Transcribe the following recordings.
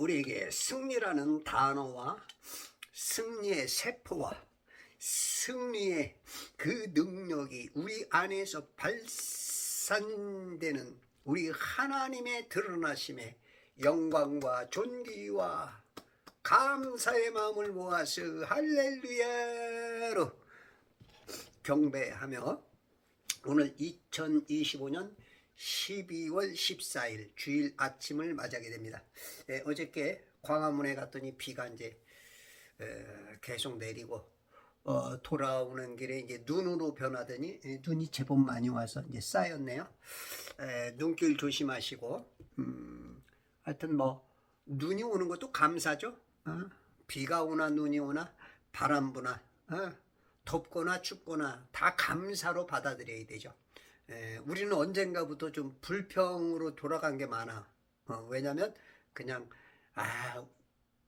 우리에게 승리라는 단어와 승리의 세포와 승리의 그 능력이 우리 안에서 발산되는 우리 하나님의 드러나심에 영광과 존귀와 감사의 마음을 모아서 할렐루야로 경배하며 오늘 2025년 12월 14일 주일 아침을 맞이하게 됩니다. 어저께 광화문에 갔더니 비가 이제 계속 내리고 돌아오는 길에 이제 눈으로 변하더니 눈이 제법 많이 와서 이제 쌓였네요. 눈길 조심하시고 하여튼 뭐 눈이 오는 것도 감사죠. 비가 오나 눈이 오나 바람 부나 덥거나 춥거나 다 감사로 받아들여야 되죠. 우리는 언젠가부터 좀 불평으로 돌아간 게 많아. 왜냐면 그냥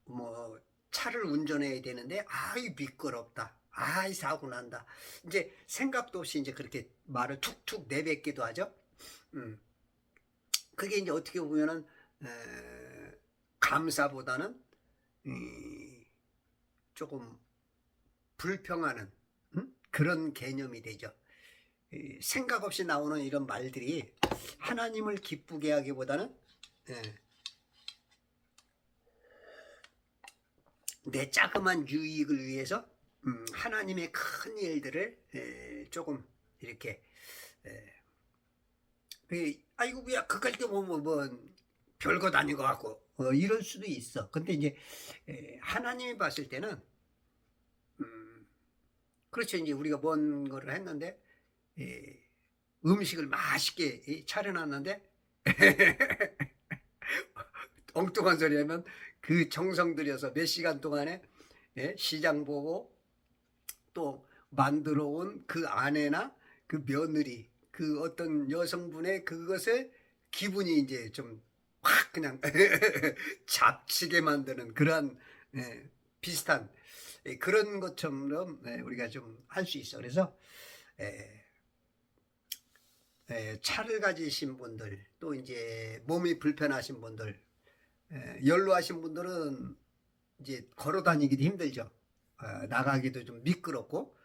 뭐 차를 운전해야 되는데 아이 미끄럽다, 아이 사고 난다, 이제 생각도 없이 이제 그렇게 말을 툭툭 내뱉기도 하죠. 그게 이제 어떻게 보면은 감사보다는 조금 불평하는 그런 개념이 되죠. 생각 없이 나오는 이런 말들이 하나님을 기쁘게 하기보다는 내 자그만 유익을 위해서 하나님의 큰 일들을 조금 이렇게 아이고 야 그걸 때 뭐 별것 아닌 것 같고 이럴 수도 있어. 근데 이제 하나님이 봤을 때는 그렇죠. 이제 우리가 뭔 거를 했는데 음식을 맛있게 차려놨는데 엉뚱한 소리 하면 그 정성 들여서 몇 시간 동안에 시장 보고 또 만들어 온 그 아내나 그 며느리 그 어떤 여성분의 그것을 기분이 이제 좀 확 그냥 잡치게 만드는 그러한 비슷한 그런 것처럼 우리가 좀 할 수 있어. 그래서 차를 가지신 분들 또 이제 몸이 불편하신 분들 연로하신 분들은 이제 걸어 다니기도 힘들죠. 나가기도 좀 미끄럽고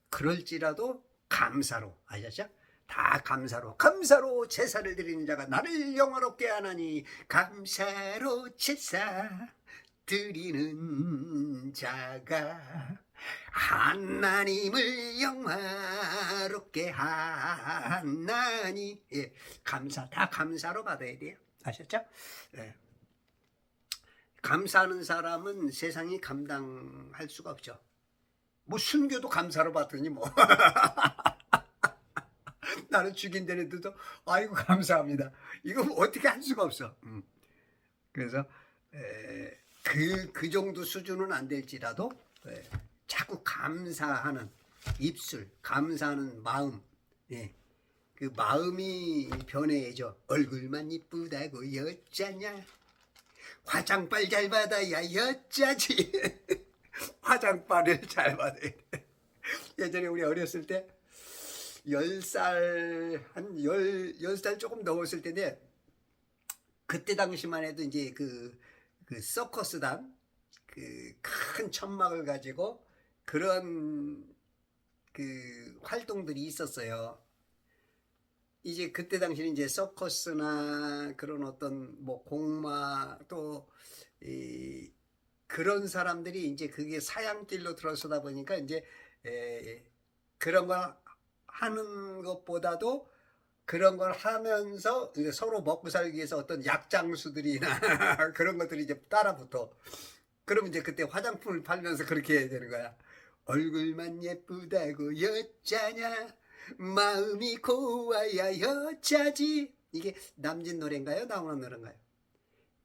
그럴지라도 감사로 아셨죠? 다 감사로 제사를 드리는 자가 나를 영화롭게 하나니 감사로 제사 드리는 자가 하나님을 영화롭게 하나니 다 감사로 받아야 돼요. 아셨죠? 감사하는 사람은 세상이 감당할 수가 없죠. 뭐 순교도 감사로 받더니 뭐 나는 죽인 데는데도 아이고 감사합니다. 이거 뭐 어떻게 할 수가 없어. 그래서 그 정도 수준은 안 될지라도 자꾸 감사하는 입술, 감사하는 마음, 그 마음이 변해야죠. 얼굴만 이쁘다고 여짜냐? 화장빨 잘 받아야 여짜지. 화장빨을 잘 받아야 돼. 예전에 우리 어렸을 때 10살, 한 10살 조금 넘었을 때인데, 그때 당시만 해도 이제 그 서커스단, 그 큰 천막을 가지고 그런 그 활동들이 있었어요. 이제 그때 당시는 이제 서커스나 그런 어떤 뭐 공마 또 그런 사람들이 이제 그게 사양길로 들어서다 보니까 이제 그런 걸 하는 것보다도 그런 걸 하면서 서로 먹고 살기 위해서 어떤 약장수들이나 그런 것들이 이제 따라붙어. 그러면 이제 그때 화장품을 팔면서 그렇게 해야 되는 거야. 얼굴만 예쁘다고 여짜냐? 마음이 고와야 여짜지. 이게 남진 노래인가요? 나오는 노래인가요?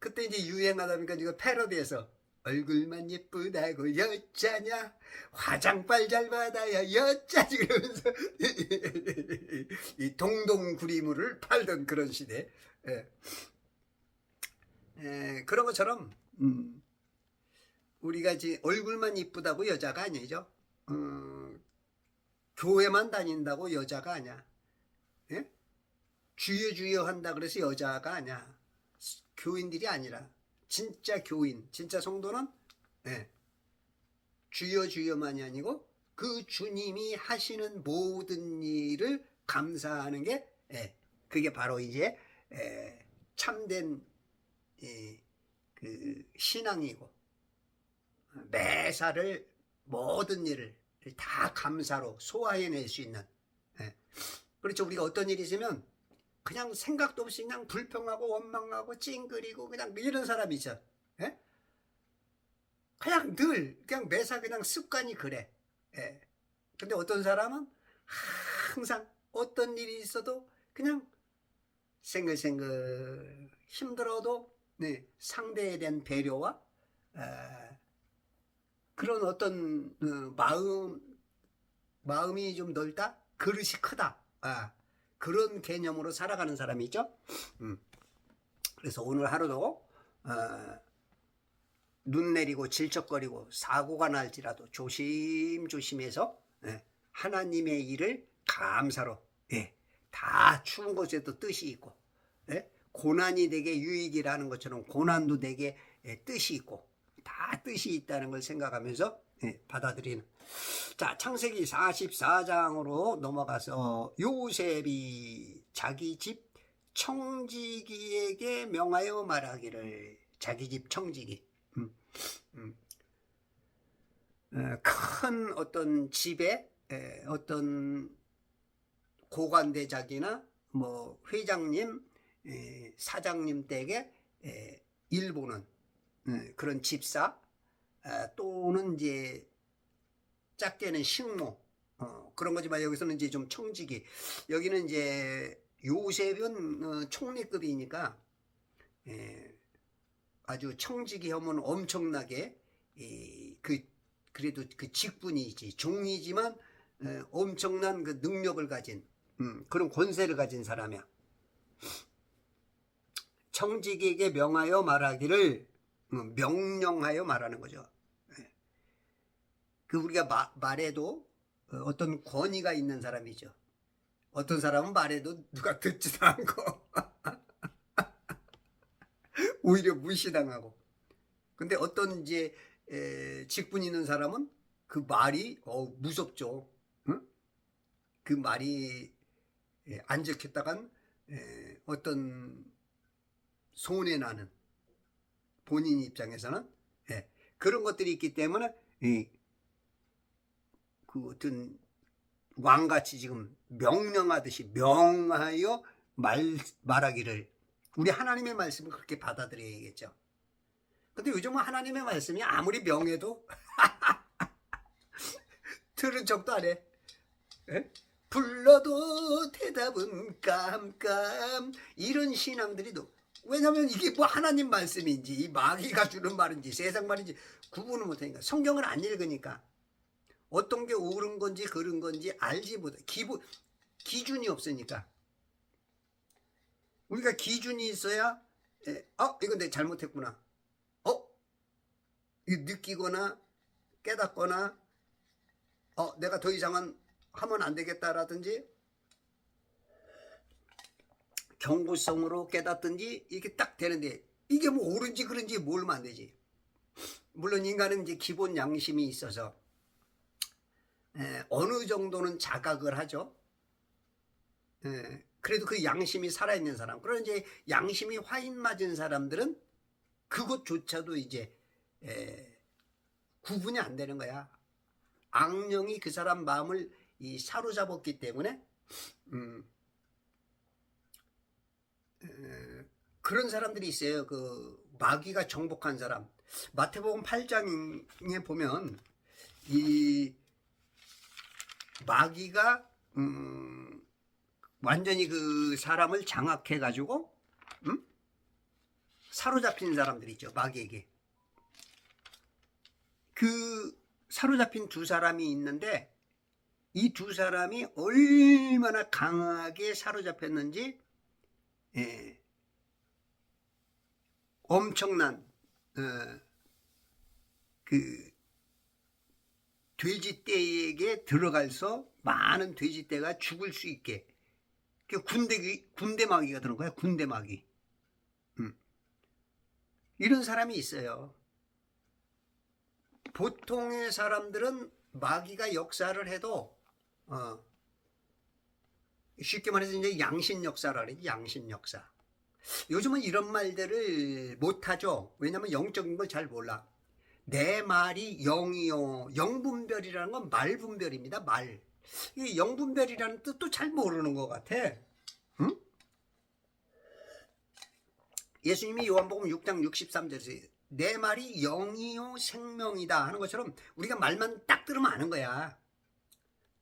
그때 이제 유행하다 보니까 이거 패러디해서 얼굴만 예쁘다고 여짜냐? 화장빨 잘 받아야 여짜지. 그러면서 이 동동구리물을 팔던 그런 시대. 그런 것처럼 우리가 이제 얼굴만 이쁘다고 여자가 아니죠. 교회만 다닌다고 여자가 아니야. 주여 한다 그래서 여자가 아니야. 교인들이 아니라 진짜 교인, 진짜 성도는 예, 주여 주여만이 아니고 그 주님이 하시는 모든 일을 감사하는 게 예, 그게 바로 이제 참된 그 신앙이고 매사를 모든 일을 다 감사로 소화해낼 수 있는 예. 그렇죠. 우리가 어떤 일이 있으면 그냥 생각도 없이 그냥 불평하고 원망하고 찡그리고 그냥 이런 사람이 있어. 예? 그냥 늘 그냥 매사 그냥 습관이 그래. 예. 근데 어떤 사람은 항상 어떤 일이 있어도 그냥 생글생글 힘들어도 네, 상대에 대한 배려와 그런 어떤 마음이 좀 넓다, 그릇이 크다, 그런 개념으로 살아가는 사람이죠. 그래서 오늘 하루도 눈 내리고 질척거리고 사고가 날지라도 조심조심해서 하나님의 일을 감사로 다 추운 것에도 뜻이 있고 고난이 내게 유익이라는 것처럼 고난도 내게 뜻이 있고 다 뜻이 있다는 걸 생각하면서 받아들이는. 자, 창세기 44장으로 넘어가서 요셉이 자기 집 청지기에게 명하여 말하기를. 자기 집 청지기 큰 어떤 집에 어떤 고관대작이나 뭐 회장님 사장님 댁에 일 보는 그런 집사 또는 이제 작게는 식모 그런 거지만 여기서는 이제 좀 청지기. 여기는 이제 요셉은 총리급이니까 아주 청지기 하면 엄청나게 그래도 그 직분이지 종이지만 엄청난 그 능력을 가진 그런 권세를 가진 사람이야. 청지기에게 명하여 말하기를. 명령하여 말하는 거죠. 그 우리가 말해도 어떤 권위가 있는 사람이죠. 어떤 사람은 말해도 누가 듣지도 않고 오히려 무시당하고. 근데 어떤 이제 직분 있는 사람은 그 말이 무섭죠. 응? 그 말이 안 적혔다간 어떤 손해 나는 본인 입장에서는 그런 것들이 있기 때문에 그 어떤 왕같이 지금 명령하듯이 명하여 말하기를. 우리 하나님의 말씀을 그렇게 받아들여야겠죠. 근데 요즘은 하나님의 말씀이 아무리 명해도 들은 척도 안 해. 불러도 대답은 깜깜. 이런 신앙들이 왜냐면 이게 뭐 하나님 말씀인지 이 마귀가 주는 말인지 세상 말인지 구분을 못하니까. 성경을 안 읽으니까 어떤 게 옳은 건지 그른 건지 알지 못해. 기준이 없으니까. 우리가 기준이 있어야 이건 내가 잘못했구나. 느끼거나 깨닫거나 내가 더 이상은 하면 안 되겠다라든지 경고성으로 깨닫든지 이렇게 딱 되는데 이게 뭐 옳은지 그른지 모르면 안 되지. 물론 인간은 이제 기본 양심이 있어서 어느 정도는 자각을 하죠. 그래도 그 양심이 살아있는 사람. 그런 이제 양심이 화인 맞은 사람들은 그것조차도 이제 구분이 안 되는 거야. 악령이 그 사람 마음을 사로잡았기 때문에 그런 사람들이 있어요. 그 마귀가 정복한 사람. 마태복음 8장에 보면 이 마귀가 완전히 그 사람을 장악해 가지고 사로잡힌 사람들이 있죠. 마귀에게. 그 사로잡힌 두 사람이 있는데 이 두 사람이 얼마나 강하게 사로잡혔는지 엄청난 그 돼지떼에게 들어가서 많은 돼지떼가 죽을 수 있게 군대 마귀가 들은 거야. 군대 마귀. 이런 사람이 있어요. 보통의 사람들은 마귀가 역사를 해도 쉽게 말해서 이제 양신 역사라 그래. 양신 역사. 요즘은 이런 말들을 못하죠. 왜냐하면 영적인 걸 잘 몰라. 내 말이 영이요. 영분별이라는 건 말분별입니다. 말. 이 영분별이라는 뜻도 잘 모르는 것 같아. 응? 예수님이 요한복음 6장 63절에서 내 말이 영이요 생명이다 하는 것처럼 우리가 말만 딱 들으면 아는 거야.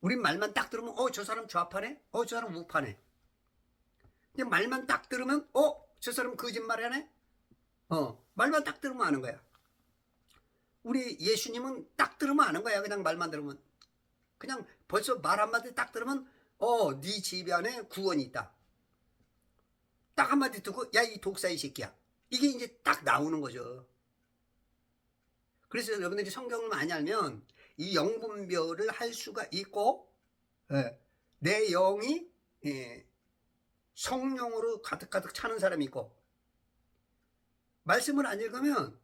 우린 말만 딱 들으면 저 사람 좌파네? 저 사람 우파네? 그냥 말만 딱 들으면 저 사람 거짓말하네? 말만 딱 들으면 아는 거야. 우리 예수님은 딱 들으면 아는 거야. 그냥 말만 들으면. 그냥 벌써 말 한마디 딱 들으면 네 집 안에 구원이 있다. 딱 한마디 듣고 야 이 독사이 새끼야. 이게 이제 딱 나오는 거죠. 그래서 여러분들이 성경을 많이 알면 이 영분별을 할 수가 있고 내 영이 성령으로 가득가득 차는 사람이 있고 말씀을 안 읽으면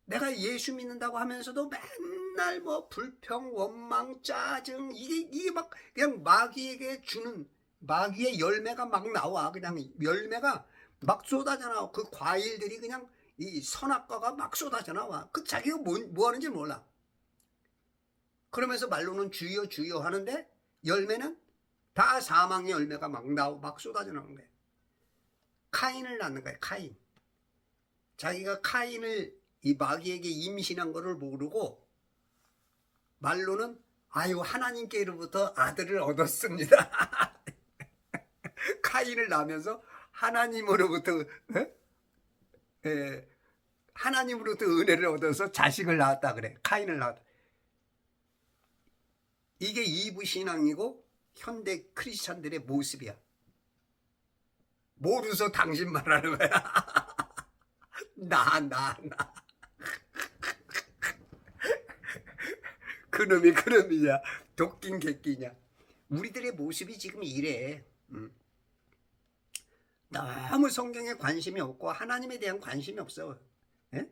내가 예수 믿는다고 하면서도 맨날 뭐 불평, 원망, 짜증 이게 막 그냥 마귀에게 주는 마귀의 열매가 막 나와. 그냥 열매가 막 쏟아져 나와. 그 과일들이 그냥 이 선악과가 막 쏟아져 나와. 그 자기가 뭐 하는지 몰라. 그러면서 말로는 주여 주여 하는데 열매는 다 사망의 열매가 막 나오고 막 쏟아져 나오는 거예요. 카인을 낳는 거예요. 카인. 자기가 카인을 이 마귀에게 임신한 거를 모르고 말로는 아유 하나님께로부터 아들을 얻었습니다. 카인을 낳으면서 하나님으로부터 하나님으로부터 은혜를 얻어서 자식을 낳았다 그래. 카인을 낳았다. 이게 이부 신앙이고 현대 크리스찬들의 모습이야. 모르서 당신 말하는 거야. 나. 그놈이냐. 도끼인 개끼냐. 우리들의 모습이 지금 이래. 너무 성경에 관심이 없고 하나님에 대한 관심이 없어. 에?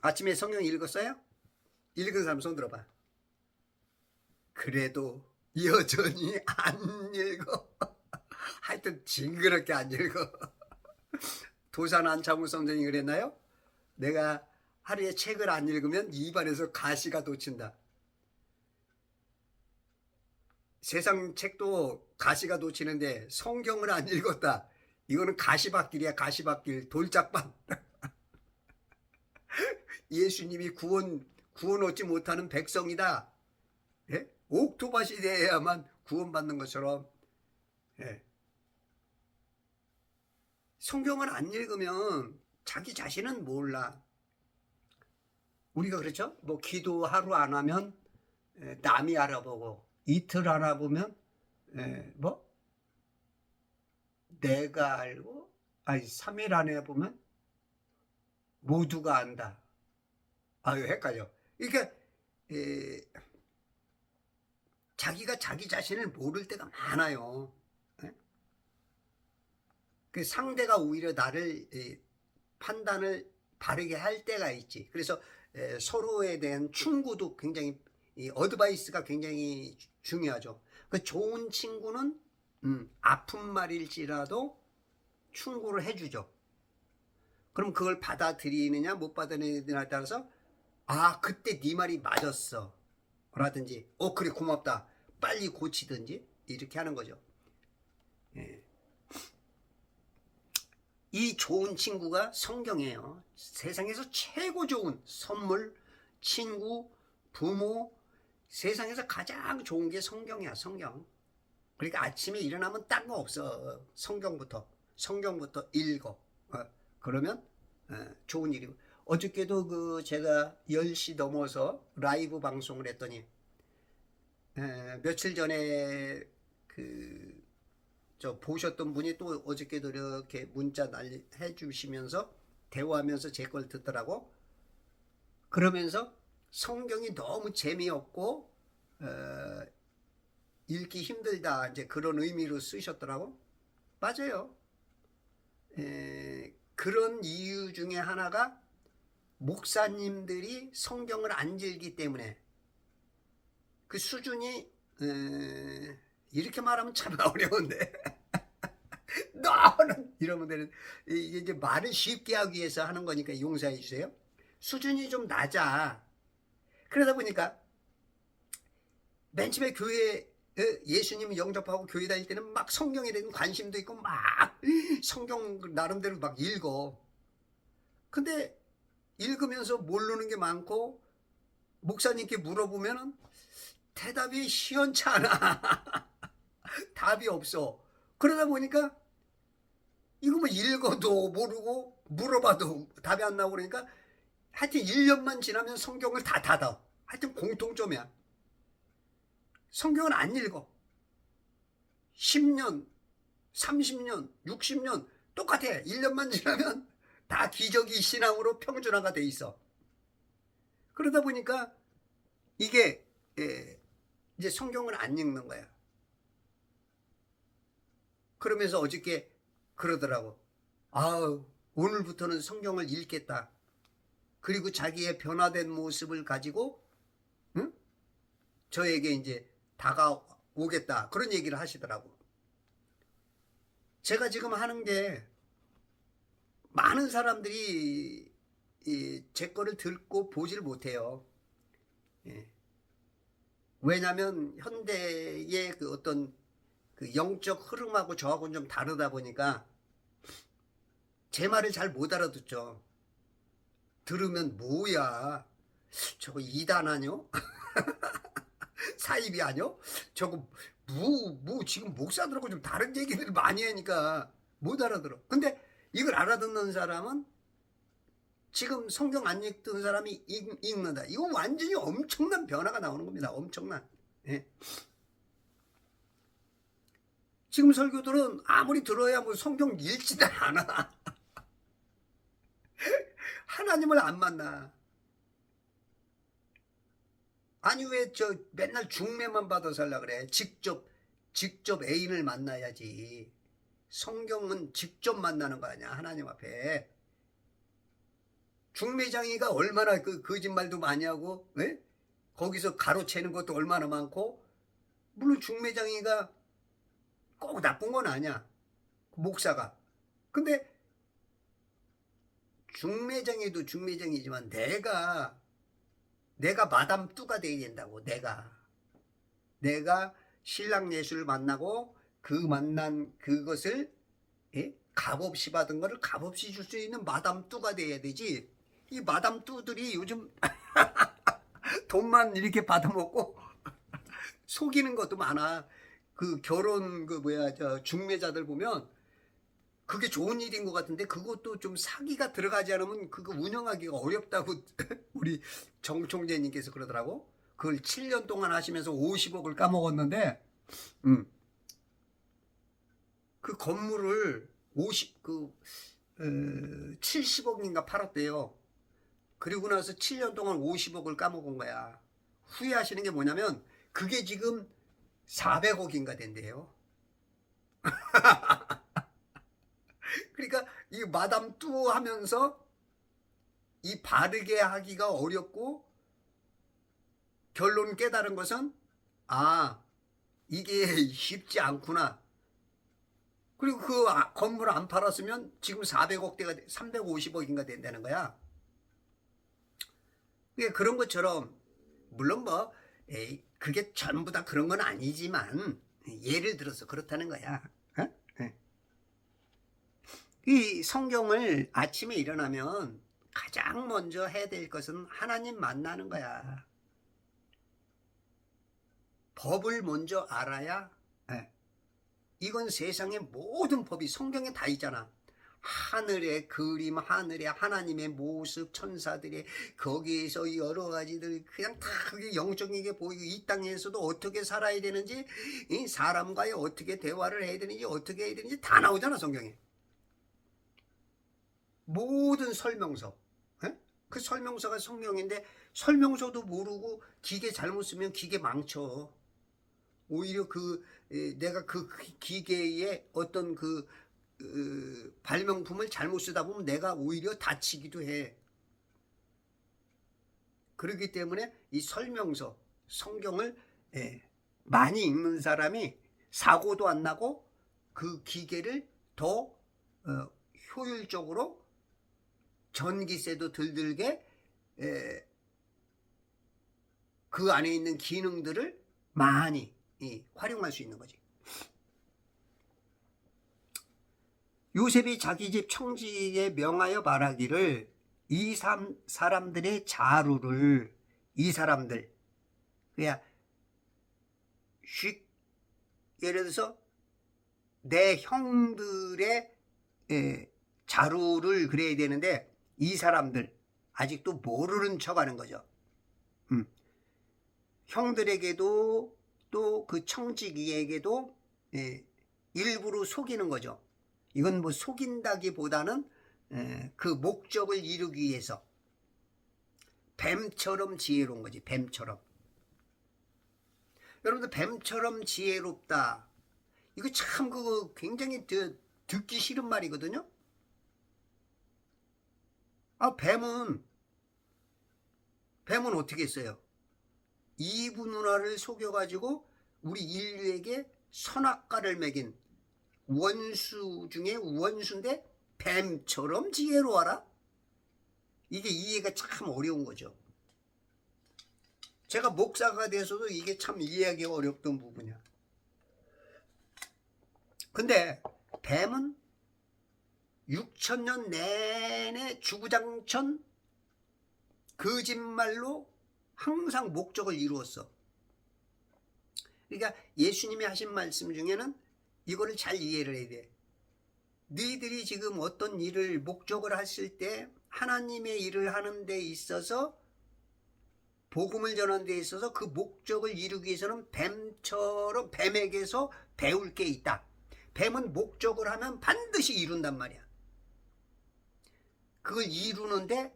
아침에 성경 읽었어요? 읽은 사람 손 들어봐. 그래도 여전히 안 읽어. 하여튼 징그럽게 안 읽어. 도산 안창호 선생님이 그랬나요? 내가 하루에 책을 안 읽으면 입안에서 가시가 돋친다. 세상 책도 가시가 돋치는데 성경을 안 읽었다. 이거는 가시밭길이야. 가시밭길. 돌짝밭. 예수님이 구원 얻지 못하는 백성이다. 예? 옥토밭이 되어야만 구원받는 것처럼. 예. 성경을 안 읽으면 자기 자신은 몰라. 우리가 그렇죠? 뭐 기도 하루 안 하면 남이 알아보고 이틀 알아보면 뭐 내가 알고 3일 안에 보면 모두가 안다. 아유 헷갈려. 그러니까 자기가 자기 자신을 모를 때가 많아요. 그 상대가 오히려 나를 판단을 바르게 할 때가 있지. 그래서 서로에 대한 충고도 굉장히 어드바이스가 굉장히 중요하죠. 그 좋은 친구는 아픈 말일지라도 충고를 해주죠. 그럼 그걸 받아들이느냐 못 받아들이느냐에 따라서 그때 네 말이 맞았어 라든지 그래 고맙다 빨리 고치든지 이렇게 하는 거죠. 예. 이 좋은 친구가 성경이에요. 세상에서 최고 좋은 선물, 친구, 부모, 세상에서 가장 좋은 게 성경이야. 성경. 그러니까 아침에 일어나면 딴 거 없어. 성경부터 읽어. 그러면 좋은 일이고. 어저께도 제가 10시 넘어서 라이브 방송을 했더니 며칠 전에 보셨던 분이 또 어저께도 이렇게 문자 해주시면서 대화하면서 제 걸 듣더라고. 그러면서 성경이 너무 재미없고 읽기 힘들다 이제 그런 의미로 쓰셨더라고. 맞아요. 그런 이유 중에 하나가 목사님들이 성경을 안 읽기 때문에 그 수준이 이렇게 말하면 참 어려운데 너는 이러면 되는 이게 이제 말을 쉽게 하기 위해서 하는 거니까 용서해 주세요. 수준이 좀 낮아. 그러다 보니까 맨 처음에 교회 예수님 영접하고 교회 다닐 때는 막 성경에 대한 관심도 있고 막 성경 나름대로 막 읽어. 근데 읽으면서 모르는 게 많고 목사님께 물어보면은 대답이 시원찮아. 답이 없어. 그러다 보니까 이거 뭐 읽어도 모르고 물어봐도 답이 안 나오고 그러니까 하여튼 1년만 지나면 성경을 다 닫아. 하여튼 공통점이야. 성경을 안 읽어. 10년, 30년, 60년 똑같아. 1년만 지나면 다 기저귀 신앙으로 평준화가 돼 있어. 그러다 보니까 이게 이제 성경을 안 읽는 거야. 그러면서 어저께 그러더라고. 아, 오늘부터는 성경을 읽겠다. 그리고 자기의 변화된 모습을 가지고 응? 저에게 이제 다가오겠다. 그런 얘기를 하시더라고. 제가 지금 하는 게 많은 사람들이 제 거를 듣고 보지를 못해요. 예. 왜냐하면 현대의 그 어떤 그 영적 흐름하고 저하고는 좀 다르다 보니까 제 말을 잘 못 알아듣죠. 들으면 뭐야? 저거 이단 아뇨? 사입이 아뇨? 저거 지금 목사들하고 좀 다른 얘기를 많이 하니까 못 알아들어. 근데 이걸 알아듣는 사람은 지금 성경 안 읽던 사람이 읽는다. 이건 완전히 엄청난 변화가 나오는 겁니다. 엄청난. 예. 지금 설교들은 아무리 들어야 뭐 성경 읽지도 않아. 하나님을 안 만나. 아니 왜 저 맨날 중매만 받아 살라 그래. 직접 애인을 만나야지. 성경은 직접 만나는 거 아니야. 하나님 앞에. 중매장이가 얼마나 그 거짓말도 많이 하고 예? 거기서 가로채는 것도 얼마나 많고 물론 중매장이가 꼭 나쁜 건 아니야. 목사가. 근데 중매장이도 중매장이지만 내가 마담 뚜가 돼야 된다고. 내가 신랑 예수를 만나고 그 만난 그것을 값없이 받은 거를 값없이 줄 수 있는 마담 뚜가 돼야 되지. 이 마담 뚜들이 요즘 돈만 이렇게 받아먹고 속이는 것도 많아. 그 결혼 저 중매자들 보면 그게 좋은 일인 것 같은데 그것도 좀 사기가 들어가지 않으면 그거 운영하기가 어렵다고 우리 정 총재님께서 그러더라고. 그걸 7년 동안 하시면서 50억을 까먹었는데 그 건물을 70억인가 팔았대요. 그리고 나서 7년 동안 50억을 까먹은 거야. 후회하시는 게 뭐냐면 그게 지금 400억인가 된대요. 그러니까 이 마담 뚜 하면서 이 바르게 하기가 어렵고 결론 깨달은 것은 이게 쉽지 않구나. 그리고 그 건물 안 팔았으면 지금 400억대가 350억인가 된다는 거야. 그런 것처럼 물론 그게 전부 다 그런 건 아니지만 예를 들어서 그렇다는 거야. 이 성경을 아침에 일어나면 가장 먼저 해야 될 것은 하나님 만나는 거야. 법을 먼저 알아야 이건 세상의 모든 법이 성경에 다 있잖아. 하늘의 그림, 하늘의 하나님의 모습, 천사들의 거기에서 여러 가지들 그냥 다 그게 영적이게 보이고 이 땅에서도 어떻게 살아야 되는지 이 사람과의 어떻게 대화를 해야 되는지 어떻게 해야 되는지 다 나오잖아 성경에. 모든 설명서. 그 설명서가 성경인데 설명서도 모르고 기계 잘못 쓰면 기계 망쳐. 오히려 내가 그 기계의 어떤 그 발명품을 잘못 쓰다 보면 내가 오히려 다치기도 해. 그렇기 때문에 이 설명서, 성경을 많이 읽는 사람이 사고도 안 나고 그 기계를 더 효율적으로 전기세도 덜 들게 그 안에 있는 기능들을 많이 활용할 수 있는 거지. 요셉이 자기 집 청지기에 명하여 말하기를 이 사람들의 자루를 이 사람들 그냥 예를 들어서 내 형들의 자루를 그래야 되는데 이 사람들 아직도 모르는 척하는 거죠. 형들에게도 또 그 청지기에게도 일부러 속이는 거죠. 이건 뭐 속인다기보다는 그 목적을 이루기 위해서 뱀처럼 지혜로운 거지. 뱀처럼. 여러분들 뱀처럼 지혜롭다. 이거 참 그거 굉장히 듣기 싫은 말이거든요. 뱀은 어떻게 했어요? 이브 누나를 속여가지고 우리 인류에게 선악과를 먹인 원수 중에 원수인데 뱀처럼 지혜로워라? 이게 이해가 참 어려운 거죠. 제가 목사가 돼서도 이게 참 이해하기가 어렵던 부분이야. 근데 뱀은 6,000년 내내 주구장천 거짓말로 항상 목적을 이루었어. 그러니까 예수님이 하신 말씀 중에는 이거를 잘 이해를 해야 돼. 너희들이 지금 어떤 일을 목적을 하실 때 하나님의 일을 하는 데 있어서 복음을 전하는 데 있어서 그 목적을 이루기 위해서는 뱀처럼 뱀에게서 배울 게 있다. 뱀은 목적을 하면 반드시 이룬단 말이야. 그걸 이루는데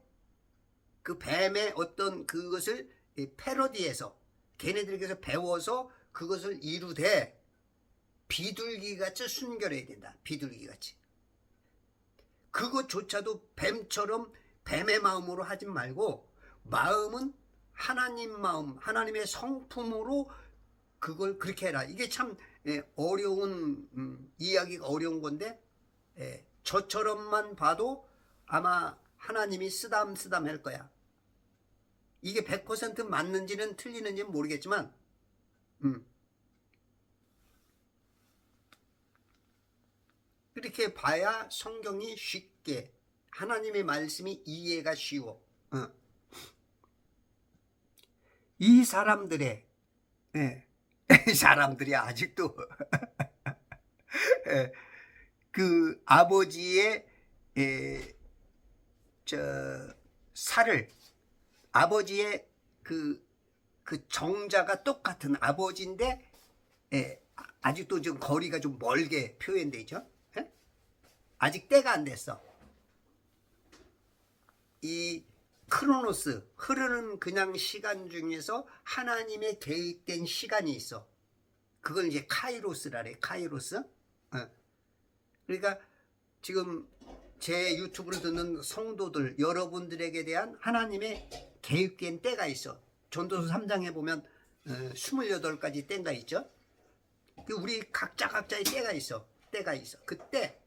그 뱀의 어떤 그것을 패러디해서 걔네들에게서 배워서 그것을 이루되 비둘기같이 순결해야 된다. 비둘기같이. 그것조차도 뱀처럼 뱀의 마음으로 하지 말고 마음은 하나님 마음, 하나님의 성품으로 그걸 그렇게 해라. 이게 참 어려운 이야기가 어려운 건데 저처럼만 봐도 아마 하나님이 쓰담쓰담 할 거야. 이게 100% 맞는지는 틀리는지는 모르겠지만 그렇게 봐야 성경이 쉽게 하나님의 말씀이 이해가 쉬워. 이 사람들의 사람들이 아직도 그 아버지의 살을 아버지의 그 정자가 똑같은 아버지인데 아직도 좀 거리가 좀 멀게 표현되죠. 아직 때가 안 됐어. 이 크로노스 흐르는 그냥 시간 중에서 하나님의 계획된 시간이 있어. 그걸 이제 카이로스라 그래. 카이로스. 그러니까 지금 제 유튜브를 듣는 성도들 여러분들에게 대한 하나님의 계획된 때가 있어. 전도서 3장에 보면 28가지 때가 있죠. 우리 각자의 때가 있어. 그때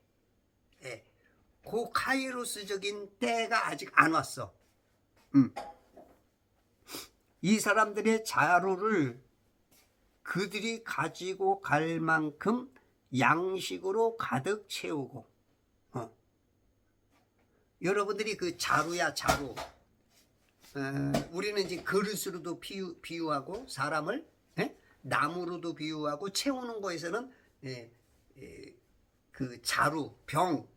그 카이로스적인 때가 아직 안 왔어. 이 사람들의 자루를 그들이 가지고 갈 만큼 양식으로 가득 채우고 여러분들이 그 자루야 자루 우리는 이제 그릇으로도 비유하고 사람을 나무로도 비유하고 채우는 거에서는 그 자루, 병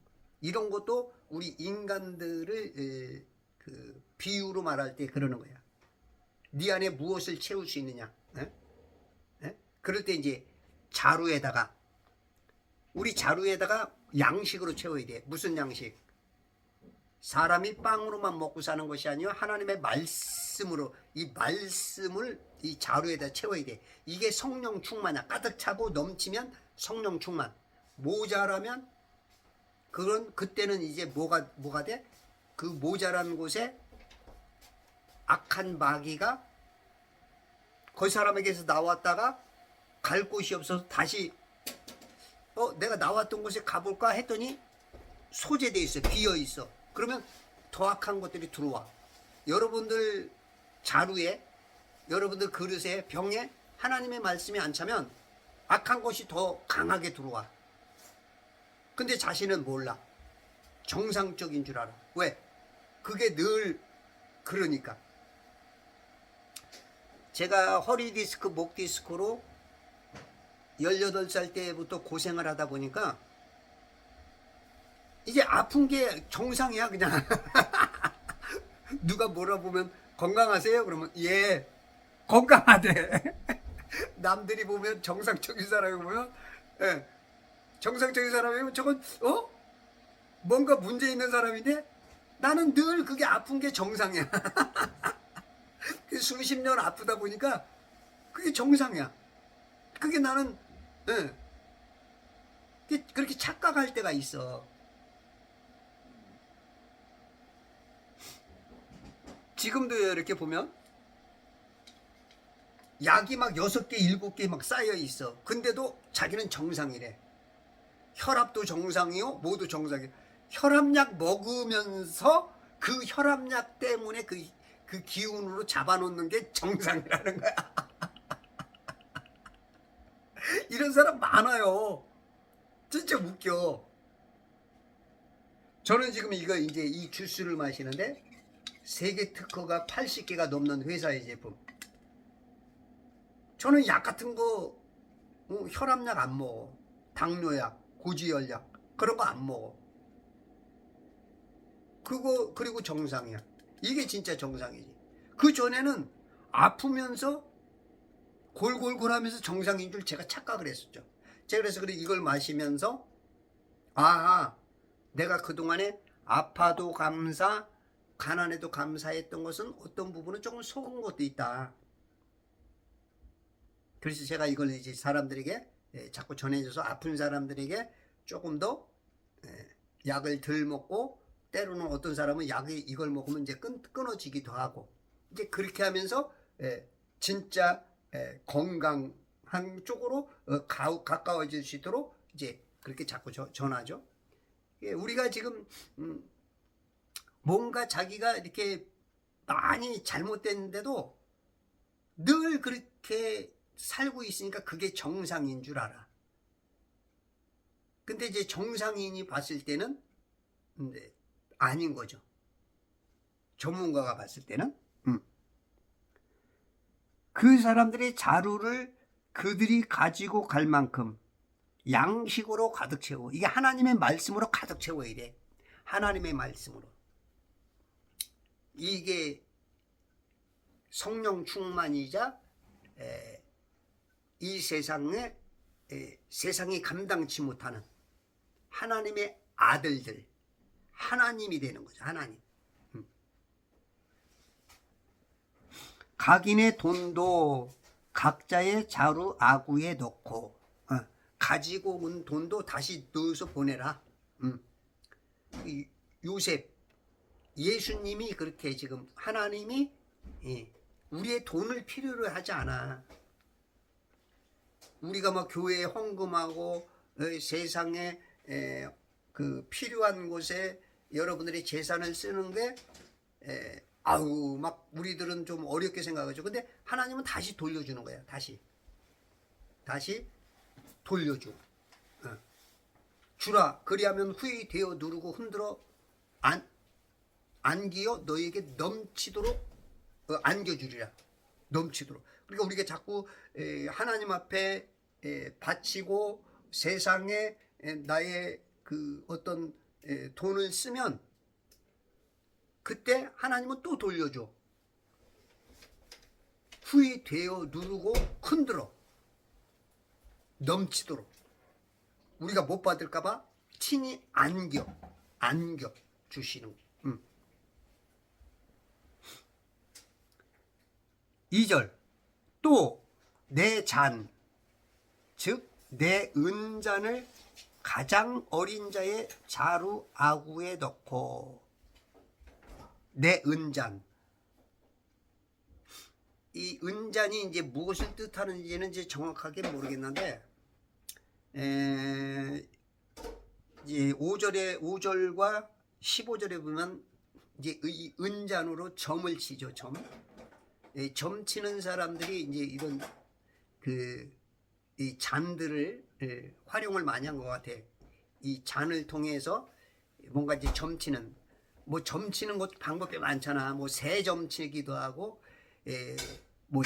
이런 것도 우리 인간들을 그 비유로 말할 때 그러는 거야. 네 안에 무엇을 채울 수 있느냐? 그럴 때 이제 자루에다가 우리 자루에다가 양식으로 채워야 돼. 무슨 양식? 사람이 빵으로만 먹고 사는 것이 아니라 하나님의 말씀으로 이 말씀을 이 자루에다 채워야 돼. 이게 성령 충만이야. 가득 차고 넘치면 성령 충만. 모자라면 그때는 이제 뭐가 돼? 그 모자란 곳에 악한 마귀가 그 사람에게서 나왔다가 갈 곳이 없어서 다시 내가 나왔던 곳에 가볼까 했더니 소재돼 있어, 비어 있어. 그러면 더 악한 것들이 들어와. 여러분들 자루에, 여러분들 그릇에, 병에 하나님의 말씀이 안 차면 악한 것이 더 강하게 들어와. 근데 자신은 몰라. 정상적인 줄 알아. 왜? 그게 늘 그러니까. 제가 허리 디스크, 목 디스크로 18살 때부터 고생을 하다 보니까 이제 아픈 게 정상이야, 그냥. 누가 물어보면 건강하세요? 그러면 예, 건강하대. 남들이 보면 정상적인 사람이 보면 정상적인 사람이면 저건 뭔가 문제 있는 사람인데 나는 늘 그게 아픈 게 정상이야. 수십 년 아프다 보니까 그게 정상이야. 그게 나는 그렇게 착각할 때가 있어. 지금도 이렇게 보면 약이 막 6개, 7개 막 쌓여 있어. 근데도 자기는 정상이래. 혈압도 정상이요, 모두 정상이요. 혈압약 먹으면서 그 혈압약 때문에 그 기운으로 잡아놓는 게 정상이라는 거야. 이런 사람 많아요. 진짜 웃겨. 저는 지금 이제 이 주스를 마시는데 세계 특허가 80개가 넘는 회사의 제품. 저는 약 같은 거 혈압약 안 먹어. 당뇨약, 고지혈약 그런 거 안 먹어. 그리고 정상이야. 이게 진짜 정상이지. 그 전에는 아프면서 골골골 하면서 정상인 줄 제가 착각을 했었죠. 제가 그래서 이걸 마시면서 내가 그동안에 아파도 감사, 가난해도 감사했던 것은 어떤 부분은 조금 속은 것도 있다. 그래서 제가 이걸 이제 사람들에게 자꾸 전해줘서 아픈 사람들에게 조금 더 약을 덜 먹고, 때로는 어떤 사람은 이걸 먹으면 이제 끊어지기도 하고, 이제 그렇게 하면서 진짜 건강한 쪽으로 가까워질 수 있도록 이제 그렇게 자꾸 전하죠. 우리가 지금 뭔가 자기가 이렇게 많이 잘못됐는데도 늘 그렇게 살고 있으니까 그게 정상인 줄 알아. 근데 이제 정상인이 봤을 때는 아닌 거죠. 전문가가 봤을 때는 그 사람들의 자루를 그들이 가지고 갈 만큼 양식으로 가득 채우고, 이게 하나님의 말씀으로 가득 채워야 돼. 하나님의 말씀으로. 이게 성령 충만이자 이 세상이 감당치 못하는 하나님의 아들들, 하나님이 되는 거죠. 하나님. 각인의 돈도 각자의 자루 아구에 넣고, 가지고 온 돈도 다시 넣어서 보내라. 요셉, 예수님이 그렇게 지금 하나님이 우리의 돈을 필요로 하지 않아. 우리가 막 교회에 헌금하고 세상에 그 필요한 곳에 여러분들의 재산을 쓰는 게 막 우리들은 좀 어렵게 생각하죠. 근데 하나님은 다시 돌려주는 거야. 다시 돌려줘. 주라, 그리하면 후히 되어 누르고 흔들어 안기어 너에게 넘치도록 안겨주리라. 넘치도록. 그러니까 우리가 자꾸 하나님 앞에 바치고 세상에 나의 그 어떤 돈을 쓰면 그때 하나님은 또 돌려줘. 후히 되어 누르고 흔들어 넘치도록. 우리가 못 받을까봐 친히 안겨 주시는 거예요. 2절 또 내 잔, 즉 내 은잔을 가장 어린 자의 자루 아구에 넣고 내 은잔. 이 은잔이 이제 무엇을 뜻하는지는 이제 정확하게 모르겠는데, 이제 5절과 15절에 보면 이제 이 은잔으로 점을 치죠. 점 치는 사람들이 이제 이런 이 잔들을 활용을 많이 한 것 같아. 이 잔을 통해서 뭔가 이제 점치는, 뭐 점치는 것 방법이 많잖아. 뭐 새 점치기도 하고, 뭐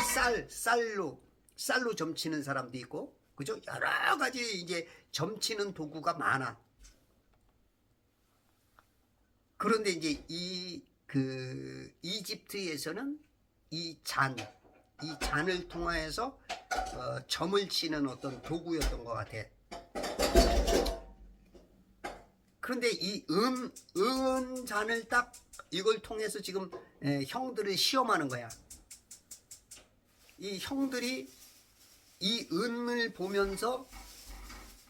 쌀로 점치는 사람도 있고, 그죠? 여러 가지 이제 점치는 도구가 많아. 그런데 이제 이집트에서는 이 잔을 통해서 점을 치는 어떤 도구였던 것 같아. 그런데 이 은잔을 딱 이걸 통해서 지금 형들을 시험하는 거야. 이 형들이 이 은을 보면서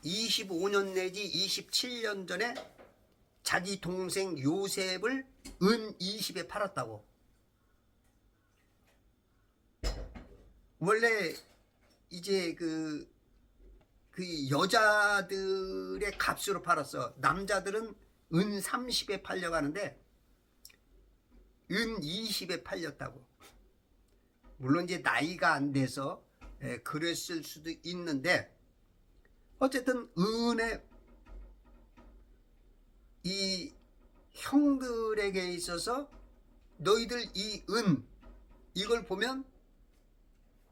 25년 내지 27년 전에 자기 동생 요셉을 은 20에 팔았다고. 원래 이제 그 여자들의 값으로 팔았어. 남자들은 은 30에 팔려가는데 은 20에 팔렸다고. 물론 이제 나이가 안 돼서 그랬을 수도 있는데, 어쨌든 은의 이 형들에게 있어서 너희들 이 은 이걸 보면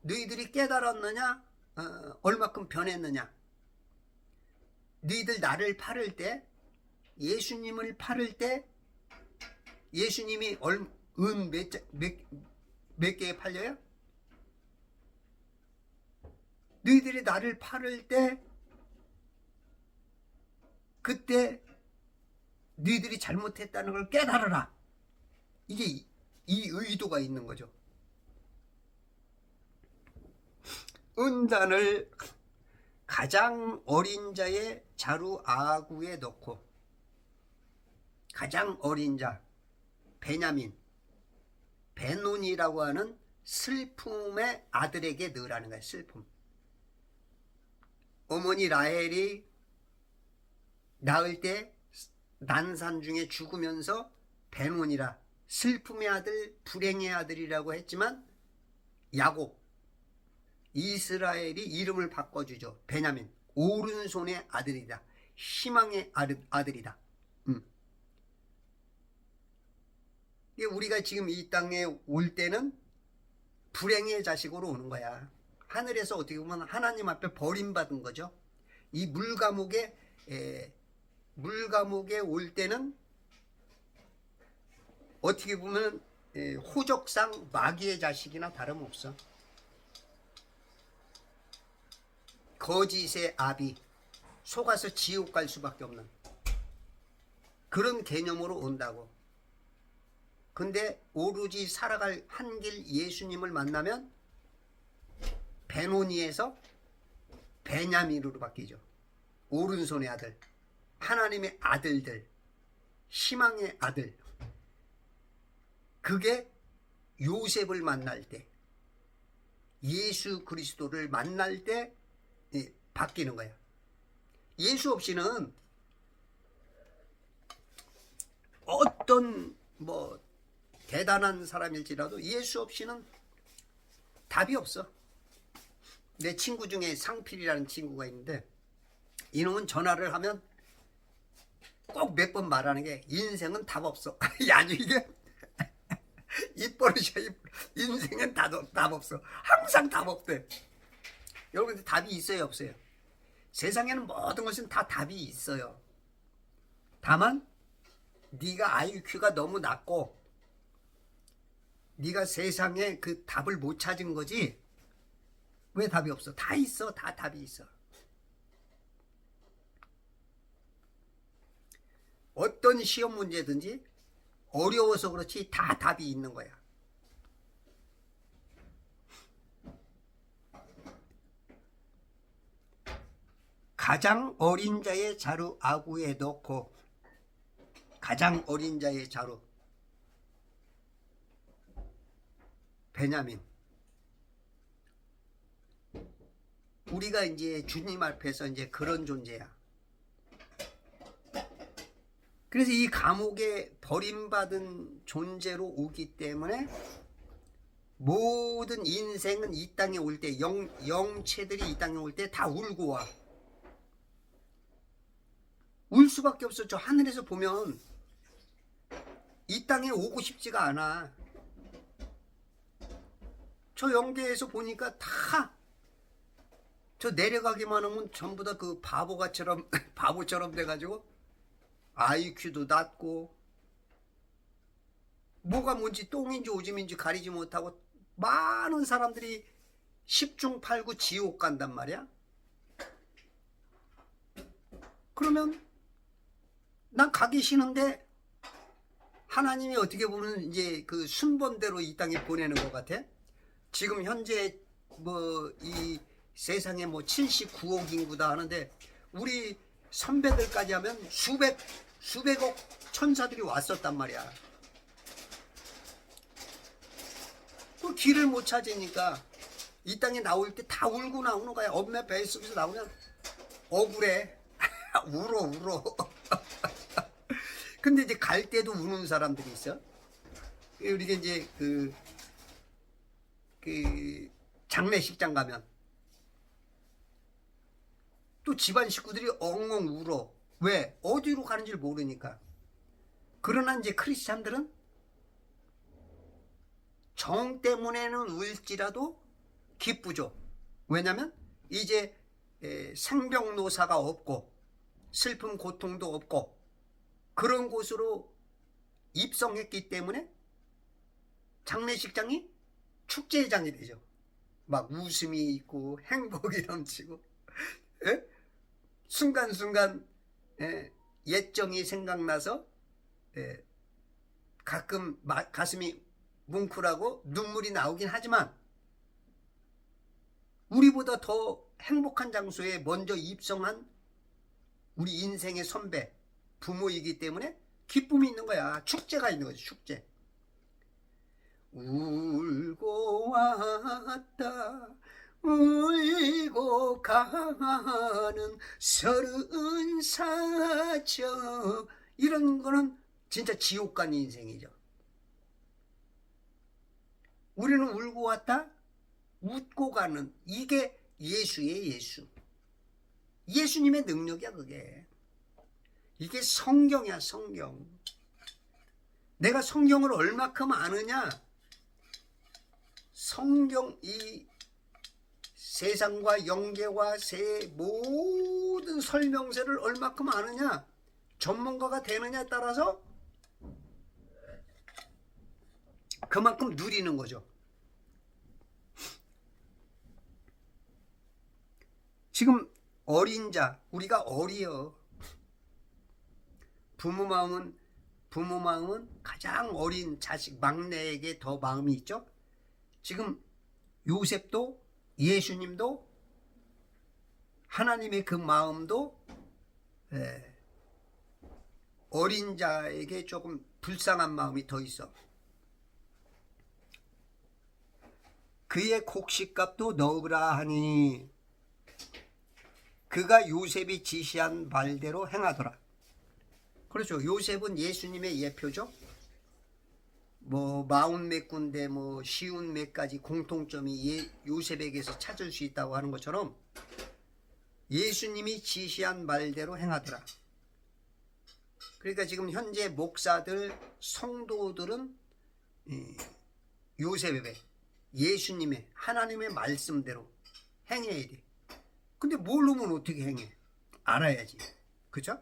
너희들이 깨달았느냐, 얼마큼 변했느냐. 너희들 나를 팔을 때, 예수님을 팔을 때 예수님이 은 몇 개에 팔려요? 너희들이 나를 팔을 때 그때 너희들이 잘못했다는 걸 깨달아라. 이게 이 의도가 있는 거죠. 은잔을 가장 어린 자의 자루 아구에 넣고, 가장 어린 자 베논이라고 하는 슬픔의 아들에게 넣으라는 거예요. 슬픔. 어머니 라헬이 낳을 때 난산 중에 죽으면서 베논이라, 슬픔의 아들, 불행의 아들이라고 했지만 야곱, 이스라엘이 이름을 바꿔주죠. 베냐민, 오른손의 아들이다. 희망의 아들이다. 우리가 지금 이 땅에 올 때는 불행의 자식으로 오는 거야. 하늘에서 어떻게 보면 하나님 앞에 버림받은 거죠. 이 물감옥에 올 때는 어떻게 보면 호적상 마귀의 자식이나 다름없어. 거짓의 아비, 속아서 지옥 갈 수밖에 없는 그런 개념으로 온다고. 근데 오로지 살아갈 한 길 예수님을 만나면 베노니에서 베냐민으로 바뀌죠. 오른손의 아들, 하나님의 아들들, 희망의 아들. 그게 요셉을 만날 때, 예수 그리스도를 만날 때 바뀌는 거야. 예수 없이는 어떤 뭐 대단한 사람일지라도 예수 없이는 답이 없어. 내 친구 중에 상필이라는 친구가 있는데, 이놈은 전화를 하면 꼭 몇 번 말하는 게 인생은 답 없어. 아니 이게 입버릇이야. 인생은 답 없어. 항상 답 없대. 여러분, 답이 있어요 없어요? 세상에는 모든 것은 다 답이 있어요. 다만 네가 IQ가 너무 낮고 네가 세상에 그 답을 못 찾은 거지. 왜 답이 없어? 다 있어. 다 답이 있어. 어떤 시험 문제든지 어려워서 그렇지 다 답이 있는 거야. 가장 어린 자의 자루 아구에 넣고, 가장 어린 자의 자루 베냐민. 우리가 이제 주님 앞에서 이제 그런 존재야. 그래서 이 감옥에 버림받은 존재로 오기 때문에 모든 인생은 이 땅에 올 때, 영체들이 이 땅에 올 때 다 울고 와. 울 수밖에 없어. 저 하늘에서 보면 이 땅에 오고 싶지가 않아. 저 영계에서 보니까 다 저 내려가기만 하면 전부 다 그 바보처럼 돼가지고 IQ도 낮고 뭐가 뭔지 똥인지 오줌인지 가리지 못하고 많은 사람들이 10중 8구 지옥 간단 말이야. 그러면 난 가기 싫은데 하나님이 어떻게 보면 이제 그 순번대로 이 땅에 보내는 것 같아. 지금 현재 뭐 이 세상에 뭐 79억 인구다 하는데 우리 선배들까지 하면 수백억 천사들이 왔었단 말이야. 그 길을 못 찾으니까 이 땅에 나올 때 다 울고 나오는 거야. 엄마 뱃속에서 나오면 억울해. 울어. 근데 이제 갈 때도 우는 사람들이 있어. 우리가 이제 그 장례식장 가면 또 집안 식구들이 엉엉 울어. 왜? 어디로 가는지 모르니까. 그러나 이제 크리스찬들은 정 때문에는 울지라도 기쁘죠. 왜냐면 이제 생병노사가 없고 슬픔 고통도 없고 그런 곳으로 입성했기 때문에 장례식장이 축제장이 되죠. 막 웃음이 있고 행복이 넘치고 순간순간 옛정이 생각나서 가끔 가슴이 뭉클하고 눈물이 나오긴 하지만 우리보다 더 행복한 장소에 먼저 입성한 우리 인생의 선배 부모이기 때문에 기쁨이 있는 거야. 축제가 있는 거지. 축제. 울고 왔다 울고 가는 34척 이런 거는 진짜 지옥 간 인생이죠. 우리는 울고 왔다 웃고 가는 이게 예수의 예수. 예수님의 능력이야 그게. 이게 성경이야 성경. 내가 성경을 얼마큼 아느냐. 성경 이 세상과 영계와 새 모든 설명서를 얼마큼 아느냐. 전문가가 되느냐에 따라서 그만큼 누리는 거죠. 지금 어린 자 우리가 어리여. 부모 마음은 가장 어린 자식 막내에게 더 마음이 있죠. 지금 요셉도 예수님도 하나님의 그 마음도 어린 자에게 조금 불쌍한 마음이 더 있어. 그의 곡식값도 넣으라 하니 그가 요셉이 지시한 말대로 행하더라. 그렇죠. 요셉은 예수님의 예표죠. 뭐 44군데 뭐 쉬운 몇 가지 공통점이 요셉에게서 찾을 수 있다고 하는 것처럼 예수님이 지시한 말대로 행하더라. 그러니까 지금 현재 목사들 성도들은 요셉의 예수님의 하나님의 말씀대로 행해야 돼. 근데 모르면 어떻게 행해? 알아야지. 그죠?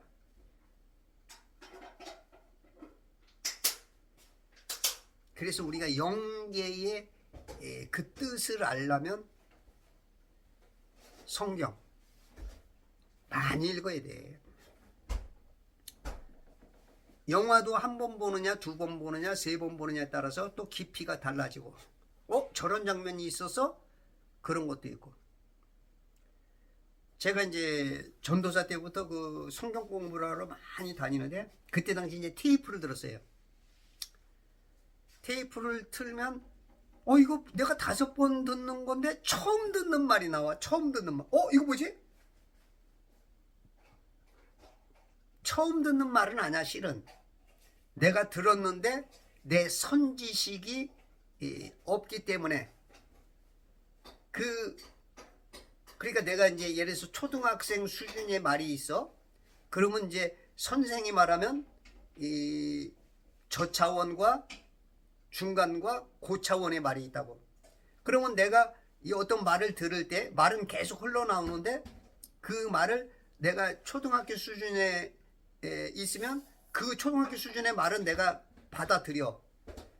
그래서 우리가 영계의 그 뜻을 알려면 성경 많이 읽어야 돼. 영화도 한 번 보느냐 두 번 보느냐 세 번 보느냐에 따라서 또 깊이가 달라지고 저런 장면이 있어서 그런 것도 있고 제가 이제 전도사 때부터 그 성경 공부를 하러 많이 다니는데 그때 당시 이제 테이프를 들었어요. 테이프를 틀면 이거 내가 5번 듣는 건데 처음 듣는 말이 나와. 처음 듣는 말. 이거 뭐지? 처음 듣는 말은 아니야. 실은 내가 들었는데 내 선지식이 없기 때문에 그러니까 내가 이제 예를 들어서 초등학생 수준의 말이 있어. 그러면 이제 선생이 말하면 이 저차원과 중간과 고차원의 말이 있다고. 그러면 내가 이 어떤 말을 들을 때 말은 계속 흘러나오는데 그 말을 내가 초등학교 수준에 있으면 그 초등학교 수준의 말은 내가 받아들여.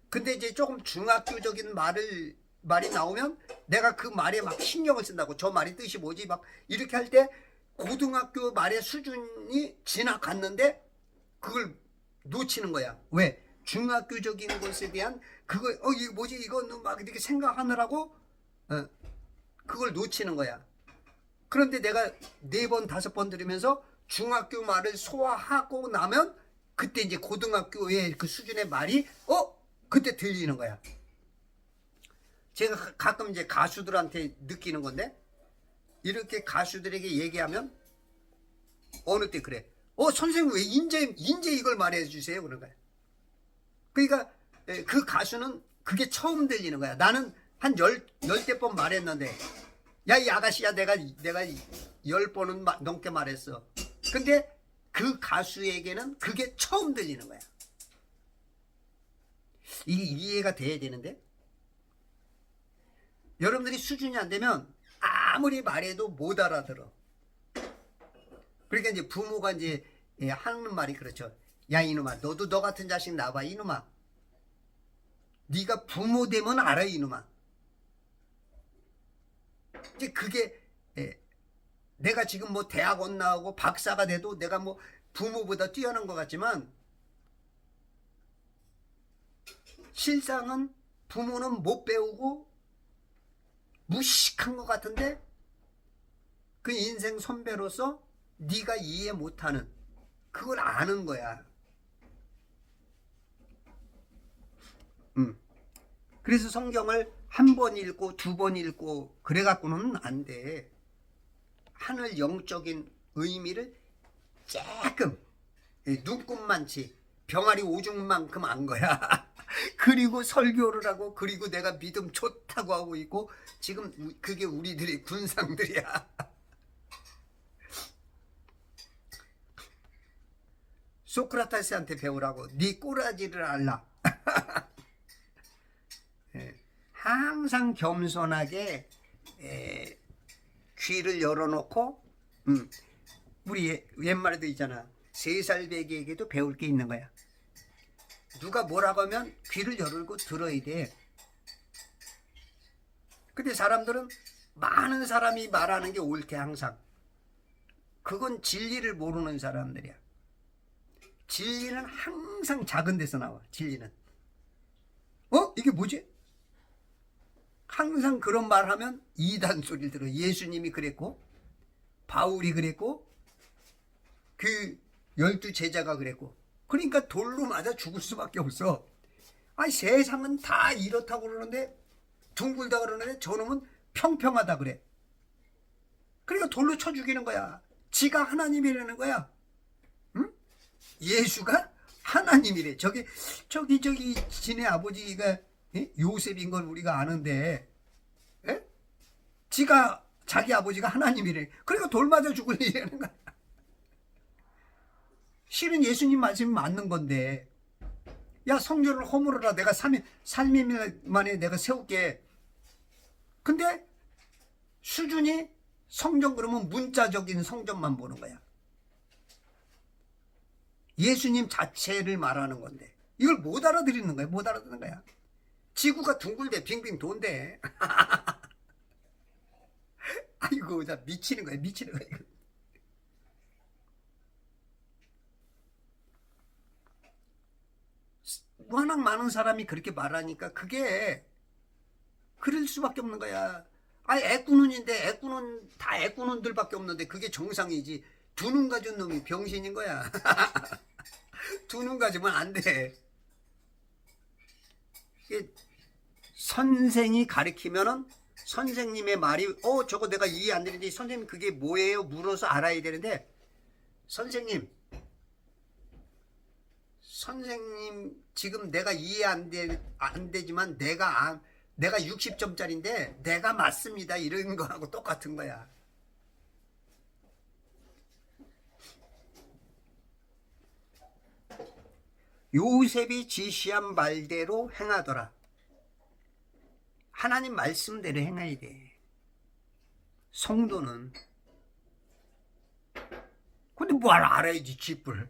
근데 이제 조금 중학교적인 말이 나오면 내가 그 말에 막 신경을 쓴다고. 저 말이 뜻이 뭐지? 막 이렇게 할 때 고등학교 말의 수준이 지나갔는데 그걸 놓치는 거야. 왜? 중학교적인 것에 대한 이거 뭐지? 이거는 막 이렇게 생각하느라고 그걸 놓치는 거야. 그런데 내가 4번, 5번 들으면서 중학교 말을 소화하고 나면 그때 이제 고등학교의 그 수준의 말이 그때 들리는 거야. 제가 가끔 이제 가수들한테 느끼는 건데 이렇게 가수들에게 얘기하면 어느 때 그래. 선생님 왜 인제 이걸 말해 주세요. 그런 거야. 그러니까 그 가수는 그게 처음 들리는 거야. 나는 한 10번 말했는데 야, 이 아가씨야, 내가 10번은 넘게 말했어. 근데 그 가수에게는 그게 처음 들리는 거야. 이게 이해가 돼야 되는데 여러분들이 수준이 안 되면 아무리 말해도 못 알아들어. 그러니까 이제 부모가 이제 하는 말이 그렇죠. 야, 이놈아, 너도 너 같은 자식 낳아봐. 이놈아, 네가 부모 되면 알아. 이놈아. 이제 그게 내가 지금 뭐 대학원 나오고 박사가 돼도 내가 뭐 부모보다 뛰어난 것 같지만 실상은 부모는 못 배우고 무식한 것 같은데 그 인생 선배로서 네가 이해 못하는 그걸 아는 거야. 그래서 성경을 1번 읽고 2번 읽고 그래 갖고는 안 돼. 하늘 영적인 의미를 조금 눈곱만치 병아리 오줌만큼 안 거야. 그리고 설교를 하고 그리고 내가 믿음 좋다고 하고 있고 지금 그게 우리들의 군상들이야. 소크라테스한테 배우라고. 네 꼬라지를 알라. 항상 겸손하게 귀를 열어놓고 우리 옛말에도 있잖아. 3살 배기에게도 배울 게 있는 거야. 누가 뭐라고 하면 귀를 열고 들어야 돼. 근데 사람들은 많은 사람이 말하는 게 옳대. 항상 그건 진리를 모르는 사람들이야. 진리는 항상 작은 데서 나와. 진리는 이게 뭐지? 항상 그런 말 하면 이단 소리를 들어. 예수님이 그랬고 바울이 그랬고 그 12 제자가 그랬고. 그러니까 돌로 맞아 죽을 수밖에 없어. 아니 세상은 다 이렇다고 그러는데 둥글다 그러는데 저놈은 평평하다 그래. 그러니까 돌로 쳐 죽이는 거야. 지가 하나님이라는 거야. 응? 예수가 하나님이래. 저기 지네 아버지가 요셉인 걸 우리가 아는데 지가 자기 아버지가 하나님이래. 그러니까 돌 맞아 죽으려는 거야. 실은 예수님 말씀이 맞는 건데 야 성전을 허물어라. 내가 3일 만에 내가 세울게. 근데 수준이 성전 그러면 문자적인 성전만 보는 거야. 예수님 자체를 말하는 건데 이걸 못 알아들이는 거야. 못 알아듣는 거야. 지구가 둥글대 빙빙 돈대. 아이고 나 미치는 거야. 미치는 거야. 워낙 많은 사람이 그렇게 말하니까 그게 그럴 수밖에 없는 거야. 아니 애꾸눈인데 애꾸눈 다 애꾸눈들밖에 없는데 그게 정상이지. 두 눈 가진 놈이 병신인 거야. 두 눈 가지면 안 돼. 선생이 가르치면은 선생님의 말이 저거 내가 이해 안 되는데 선생님 그게 뭐예요? 물어서 알아야 되는데 선생님 지금 내가 이해 안 되지만 내가 60점짜리인데 내가 맞습니다 이런 거하고 똑같은 거야. 요셉이 지시한 말대로 행하더라. 하나님 말씀대로 행해야 돼. 성도는. 근데 뭘 알아야지 쥐뿔.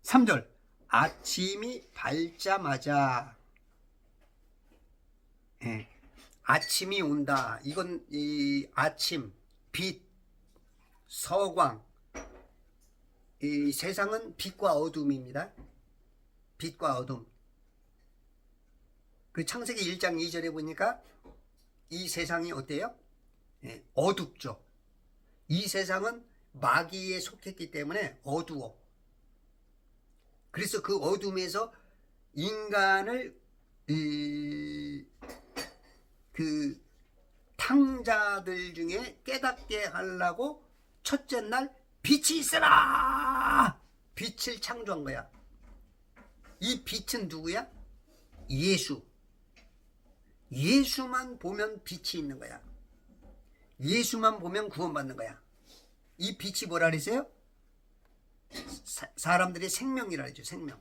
3절 아침이 밝자마자 아침이 온다. 이건 이 아침, 빛, 서광. 이 세상은 빛과 어둠입니다. 빛과 어둠. 그 창세기 1장 2절에 보니까 이 세상이 어때요? 어둡죠. 이 세상은 마귀에 속했기 때문에 어두워. 그래서 그 어둠에서 인간을 그 탕자들 중에 깨닫게 하려고 첫째 날 빛이 있어라! 빛을 창조한 거야. 이 빛은 누구야? 예수. 예수만 보면 빛이 있는 거야. 예수만 보면 구원받는 거야. 이 빛이 뭐라 그랬어요? 사람들의 생명이라 그러죠. 생명.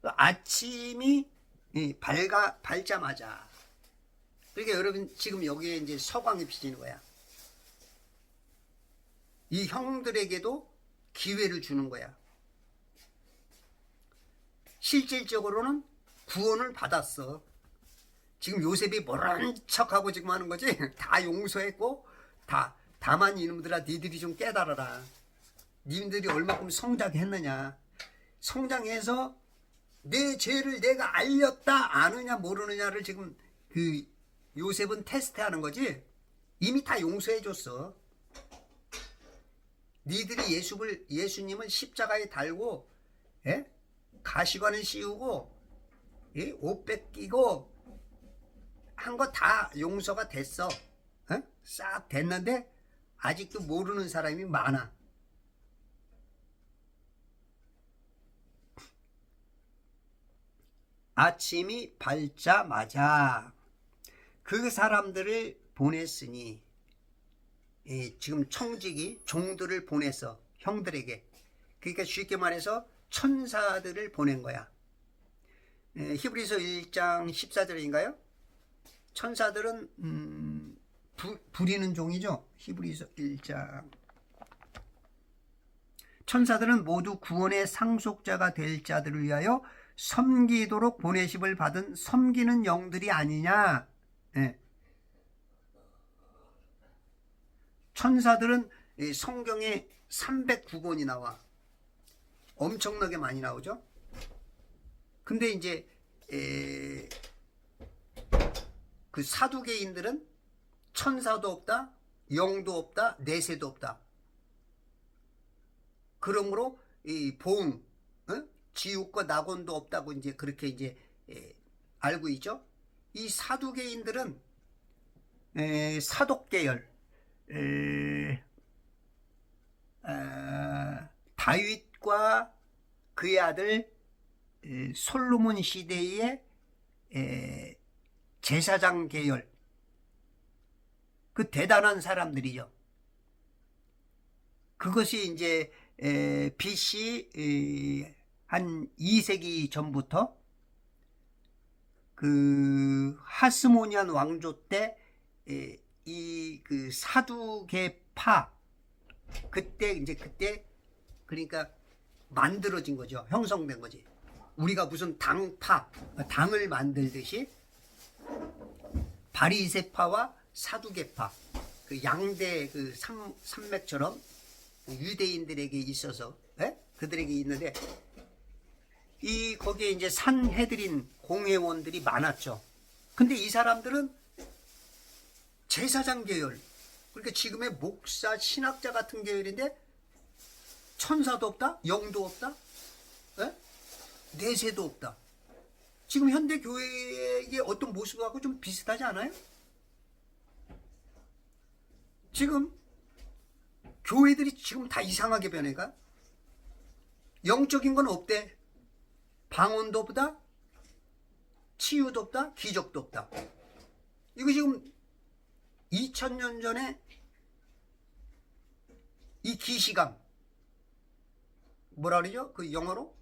아침이 밝자마자. 그러니까 여러분 지금 여기에 이제 서광이 비치는 거야. 이 형들에게도 기회를 주는 거야. 실질적으로는 구원을 받았어. 지금 요셉이 모른 척하고 지금 하는 거지. 다 용서했고 다만 이놈들아 니들이 좀 깨달아라. 니들이 얼마큼 성장했느냐. 성장해서 내 죄를 내가 알렸다 아느냐 모르느냐를 지금 그 요셉은 테스트하는 거지. 이미 다 용서해 줬어. 니들이 예수님을 십자가에 달고 가시관을 씌우고 옷 뺏기고 한 거 다 용서가 됐어. 싹 됐는데 아직도 모르는 사람이 많아. 아침이 밝자마자 그 사람들을 보냈으니 지금 청직이 종들을 보냈어. 형들에게. 그러니까 쉽게 말해서 천사들을 보낸 거야. 히브리서 1장 14절인가요? 천사들은 부리는 종이죠. 히브리서 1장. 천사들은 모두 구원의 상속자가 될 자들을 위하여 섬기도록 보내심을 받은 섬기는 영들이 아니냐. 천사들은 성경에 309권이 나와. 엄청나게 많이 나오죠. 근데 이제 그 사두개인들은 천사도 없다, 영도 없다, 내세도 없다. 그러므로 이 봉, 지옥과 낙원도 없다고 이제 그렇게 이제 알고 있죠. 이 사두개인들은 사독계열, 다윗과 그의 아들 솔로몬 시대의 제사장 계열, 그 대단한 사람들이죠. 그것이 이제 BC 한 2세기 전부터 그 하스모니안 왕조 때 이 그 사두개파 그때 그러니까 만들어진 거죠. 형성된 거지. 우리가 무슨 당을 만들듯이 바리새파와 사두개파 그 양대 그 산맥처럼 유대인들에게 있어서 그들에게 있는데 거기에 이제 산해드린 공회원들이 많았죠. 근데 이 사람들은 제사장 계열, 그러니까 지금의 목사, 신학자 같은 계열인데 천사도 없다, 영도 없다, 에? 내세도 없다. 지금 현대 교회의 어떤 모습하고 좀 비슷하지 않아요? 지금 교회들이 지금 다 이상하게 변해가. 영적인 건 없대. 방언도 없다, 치유도 없다, 기적도 없다. 이거 지금 2000년 전에 이 기시감, 뭐라 그러죠? 그 영어로?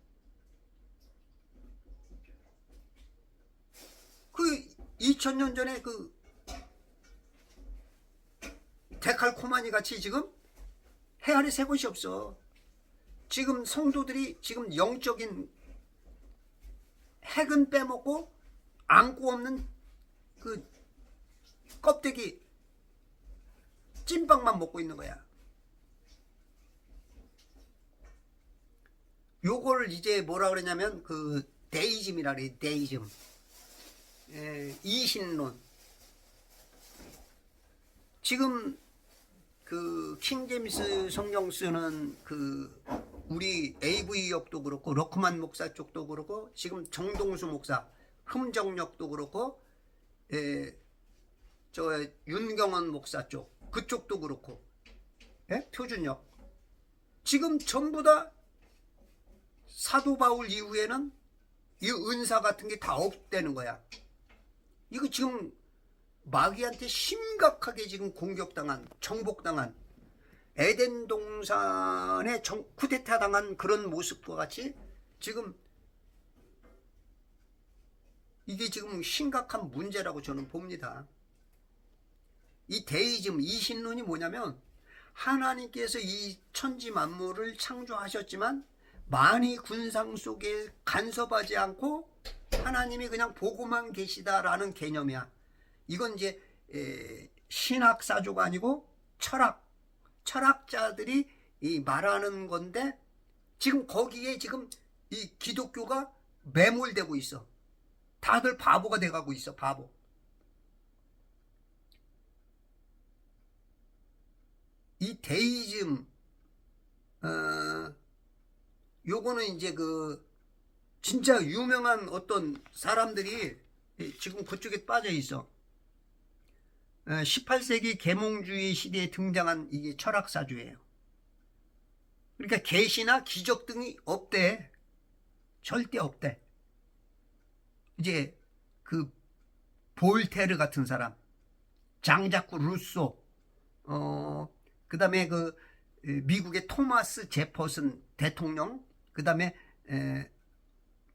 그 2000년 전에 그 데칼코마니 같이 지금 해 아래 새 곳이 없어. 지금 성도들이 지금 영적인 핵은 빼먹고 안고 없는 그 껍데기 찐빵만 먹고 있는 거야. 요걸 이제 뭐라 그러냐면 그 데이즘이라 그래. 데이즘. 이신론. 지금 그 킹제임스 성경 쓰는 그 우리 AV 역도 그렇고 러크만 목사 쪽도 그렇고 지금 정동수 목사 흠정역도 그렇고 저 윤경원 목사 쪽 그쪽도 그렇고 표준역 지금 전부 다 사도 바울 이후에는 이 은사 같은 게 다 없대는 거야. 이거 지금 마귀한테 심각하게 지금 공격당한, 정복당한, 에덴 동산에 쿠데타 당한 그런 모습과 같이 지금 이게 지금 심각한 문제라고 저는 봅니다. 이 데이즘, 이신론이 뭐냐면 하나님께서 이 천지 만물을 창조하셨지만 만이 군상 속에 간섭하지 않고 하나님이 그냥 보고만 계시다라는 개념이야. 이건 이제 신학사조가 아니고 철학자들이 말하는 건데 지금 거기에 지금 이 기독교가 매몰되고 있어. 다들 바보가 돼가고 있어. 바보. 이 데이즘 요거는 이제 그 진짜 유명한 어떤 사람들이 지금 그쪽에 빠져 있어. 18세기 계몽주의 시대에 등장한 이게 철학사주예요. 그러니까 계시나 기적 등이 없대. 절대 없대. 이제 그 볼테르 같은 사람, 장자쿠 루소, 그 다음에 그 미국의 토마스 제퍼슨 대통령, 그 다음에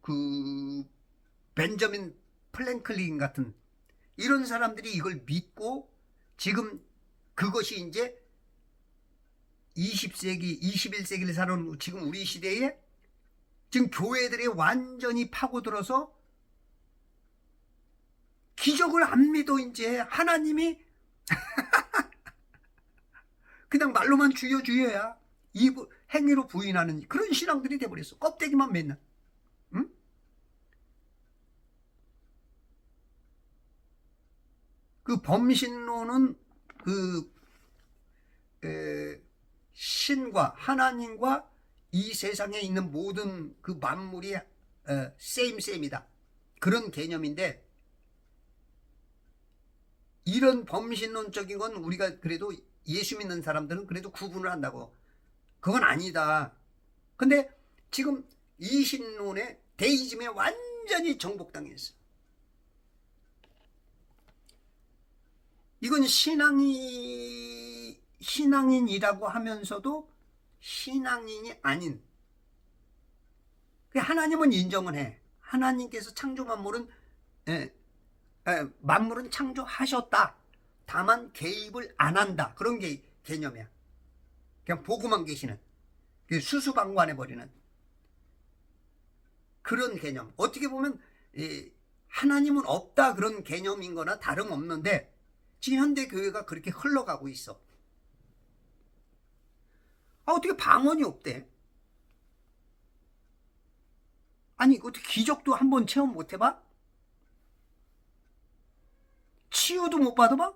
그 벤저민 플랭클린 같은 이런 사람들이 이걸 믿고 지금 그것이 이제 20세기, 21세기를 사는 지금 우리 시대에 지금 교회들이 완전히 파고들어서 기적을 안 믿어. 이제 하나님이 그냥 말로만 주여 주여야 행위로 부인하는 그런 신앙들이 돼버렸어. 껍데기만 맨날. 응? 그 범신론은 그 신과 하나님과 이 세상에 있는 모든 그 만물이 세임이다. 그런 개념인데 이런 범신론적인 건 우리가 그래도 예수 믿는 사람들은 그래도 구분을 한다고. 그건 아니다. 근데 지금 이신론의 데이즘에 완전히 정복당했어. 이건 신앙인이라고 하면서도 신앙인이 아닌. 하나님은 인정을 해. 하나님께서 창조 만물은 만물은 창조하셨다. 다만 개입을 안 한다. 그런 게 개념이야. 그냥 보고만 계시는, 수수방관해버리는 그런 개념. 어떻게 보면 하나님은 없다 그런 개념인 거나 다름없는데 지금 현대 교회가 그렇게 흘러가고 있어. 어떻게 방언이 없대? 아니 어떻게 기적도 한번 체험 못 해봐? 치유도 못 받아봐?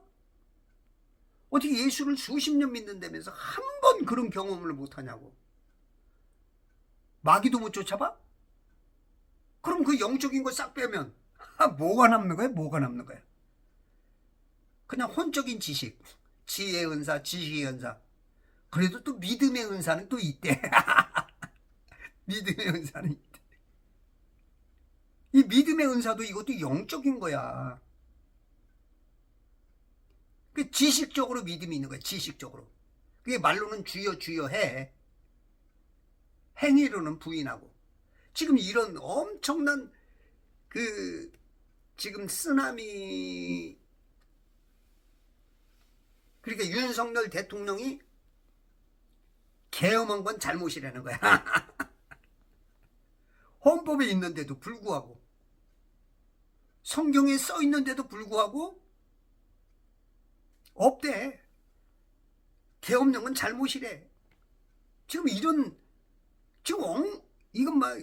어떻게 예수를 수십 년 믿는다면서 한 번 그런 경험을 못 하냐고. 마귀도 못 쫓아봐? 그럼 그 영적인 거 싹 빼면 뭐가 남는 거야? 뭐가 남는 거야? 그냥 혼적인 지식, 지혜의 은사, 지식의 은사. 그래도 또 믿음의 은사는 또 있대. 믿음의 은사는 있대. 이 믿음의 은사도 이것도 영적인 거야. 그 지식적으로 믿음이 있는 거야. 지식적으로. 그게 말로는 주여 주여 해. 행위로는 부인하고. 지금 이런 엄청난 지금 쓰나미, 그러니까 윤석열 대통령이 계엄한 건 잘못이라는 거야. 헌법에 있는데도 불구하고, 성경에 써 있는데도 불구하고 없대. 계엄령은 잘못이래. 지금 이런, 지금 이건 막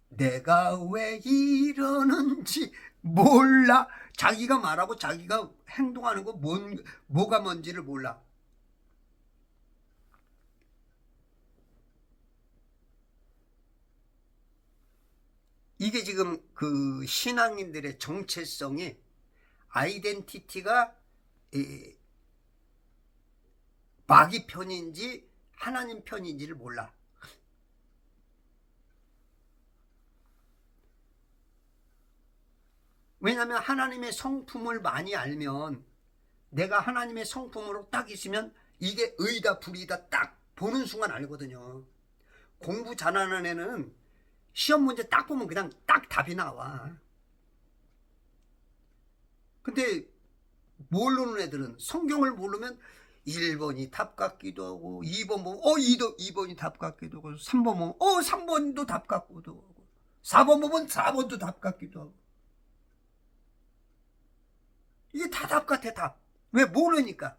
내가 왜 이러는지 몰라. 자기가 말하고 자기가 행동하는 거 뭐가 뭔지를 몰라. 이게 지금 그 신앙인들의 정체성이, 아이덴티티가 마귀 편인지 하나님 편인지를 몰라. 왜냐하면 하나님의 성품을 많이 알면, 내가 하나님의 성품으로 딱 있으면 이게 의다 불이다 딱 보는 순간 알거든요. 공부 잘하는 애는 시험 문제 딱 보면 그냥 딱 답이 나와. 근데 모르는 애들은, 성경을 모르면 1번이 답 같기도 하고, 2번 보면 2번이 답 같기도 하고, 3번 보면 3번도 답 같기도 하고, 4번 보면 4번도 답 같기도 하고. 이게 다 답 같아. 답. 왜? 모르니까.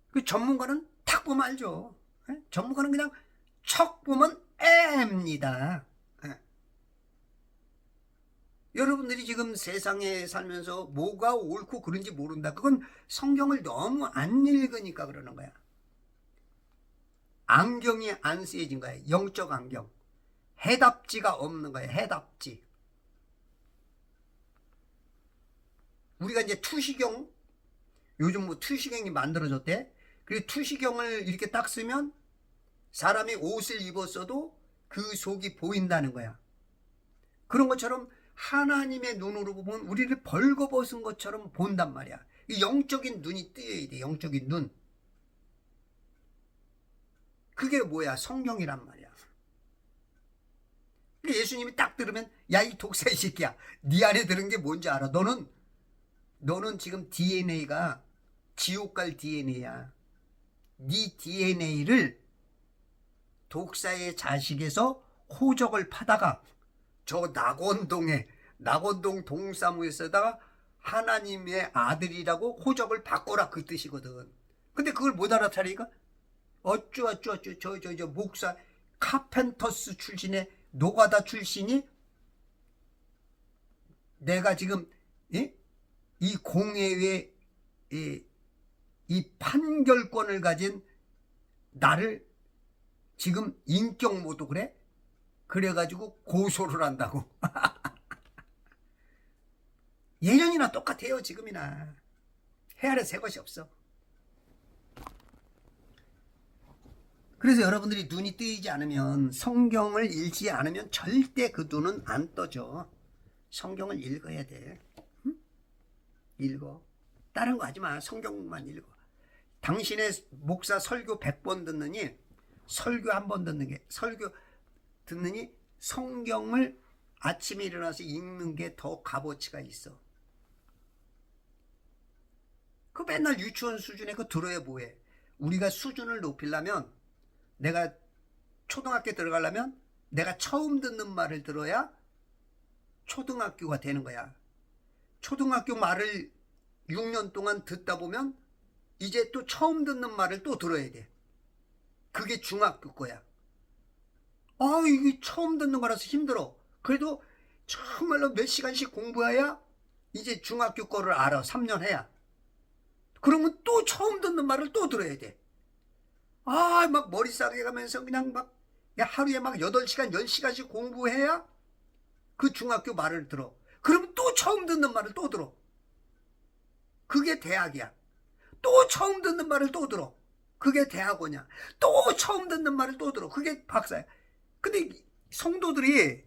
그 전문가는 탁 보면 알죠. 전문가는 그냥 척 보면 M입니다. 여러분들이 지금 세상에 살면서 뭐가 옳고 그른지 모른다. 그건 성경을 너무 안 읽으니까 그러는 거야. 안경이 안 쓰여진 거야. 영적 안경. 해답지가 없는 거야. 해답지. 우리가 이제 투시경, 요즘 뭐 투시경이 만들어졌대. 그리고 투시경을 이렇게 딱 쓰면 사람이 옷을 입었어도 그 속이 보인다는 거야. 그런 것처럼 하나님의 눈으로 보면 우리를 벌거벗은 것처럼 본단 말이야. 이 영적인 눈이 뜨여야 돼. 영적인 눈. 그게 뭐야? 성경이란 말이야. 예수님이 딱 들으면, 야, 이 독사 이 새끼야, 네 안에 들은 게 뭔지 알아? 너는 지금 DNA가 지옥 갈 DNA야. 네 DNA를 독사의 자식에서 호적을 파다가 저 낙원동 동사무에서다가 하나님의 아들이라고 호적을 바꿔라, 그 뜻이거든. 근데 그걸 못 알아차리니까 저 목사 카펜터스 출신의 노가다 출신이 내가 지금 이 공회의 이 판결권을 가진 나를 지금 인격 모독을 해? 그래가지고 고소를 한다고. 예전이나 똑같아요. 지금이나. 헤아려 새 것이 없어. 그래서 여러분들이 눈이 뜨이지 않으면, 성경을 읽지 않으면 절대 그 눈은 안 떠져. 성경을 읽어야 돼. 응? 읽어. 다른 거 하지 마. 성경만 읽어. 당신의 목사 설교 100번 듣느니, 설교 한 번 듣느니 성경을 아침에 일어나서 읽는 게 더 값어치가 있어. 그 맨날 유치원 수준에 그 들어야 뭐해. 우리가 수준을 높이려면, 내가 초등학교 들어가려면 내가 처음 듣는 말을 들어야 초등학교가 되는 거야. 초등학교 말을 6년 동안 듣다 보면 이제 또 처음 듣는 말을 또 들어야 돼. 그게 중학교 거야. 아, 이게 처음 듣는 거라서 힘들어. 그래도 정말로 몇 시간씩 공부해야 이제 중학교 거를 알아. 3년 해야. 그러면 또 처음 듣는 말을 또 들어야 돼. 아, 막 머리 싸게 가면서 그냥 막 하루에 막 8시간, 10시간씩 공부해야 그 중학교 말을 들어. 그러면 또 처음 듣는 말을 또 들어. 그게 대학이야. 또 처음 듣는 말을 또 들어. 그게 대학원이야. 또 처음 듣는 말을 또 들어. 그게 박사야. 근데 성도들이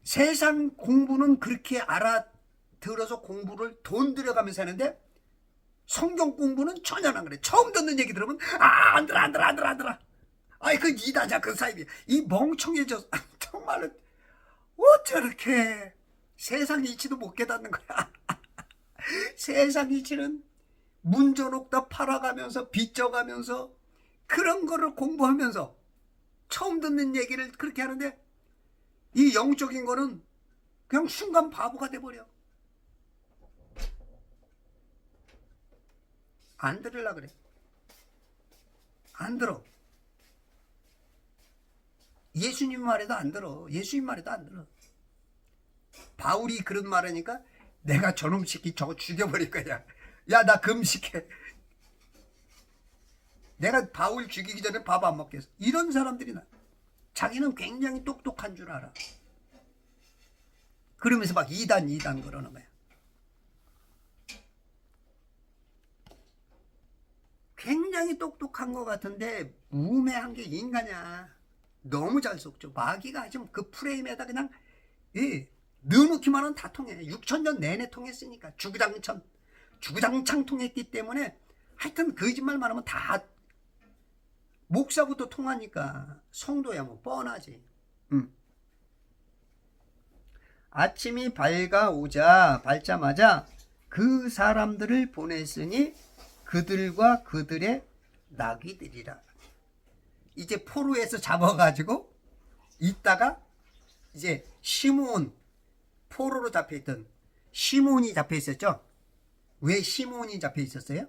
세상 공부는 그렇게 알아들어서 공부를 돈 들여가면서 하는데 성경 공부는 전혀 안 그래. 처음 듣는 얘기 들으면 안 들어 안 들어 안 들어 안 들어. 아이 그 이다자 그 사이비 이 멍청해져. 정말로 어쩌렇게 세상 이치도 못 깨닫는 거야. 세상 이치는 문전옥답 팔아가면서 빚져가면서 그런 거를 공부하면서 처음 듣는 얘기를 그렇게 하는데 이 영적인 거는 그냥 순간 바보가 돼버려. 안 들으려 그래. 안 들어. 예수님 말에도 안 들어. 예수님 말에도 안 들어. 바울이 그런 말 하니까 내가 저놈 새끼 저거 죽여버릴 거야. 야, 나 금식해. 내가 바울 죽이기 전에 밥 안 먹겠어. 이런 사람들이 나. 자기는 굉장히 똑똑한 줄 알아. 그러면서 막 이단 그러는 거야. 굉장히 똑똑한 것 같은데 우매한 게 인간이야. 너무 잘 속죠. 마귀가 지금 그 프레임에다 그냥 넣어놓기만 하면 다 통해. 6,000년 내내 통했으니까. 주구장창 통했기 때문에 하여튼 거짓말만 하면 다 목사부터 통하니까 성도야 뭐 뻔하지. 아침이 밝자마자 그 사람들을 보냈으니 그들과 그들의 나귀들이라. 이제 포로에서 잡아가지고 있다가 이제 시몬, 포로로 잡혀있던 시몬이 잡혀있었죠. 왜 시몬이 잡혀있었어요?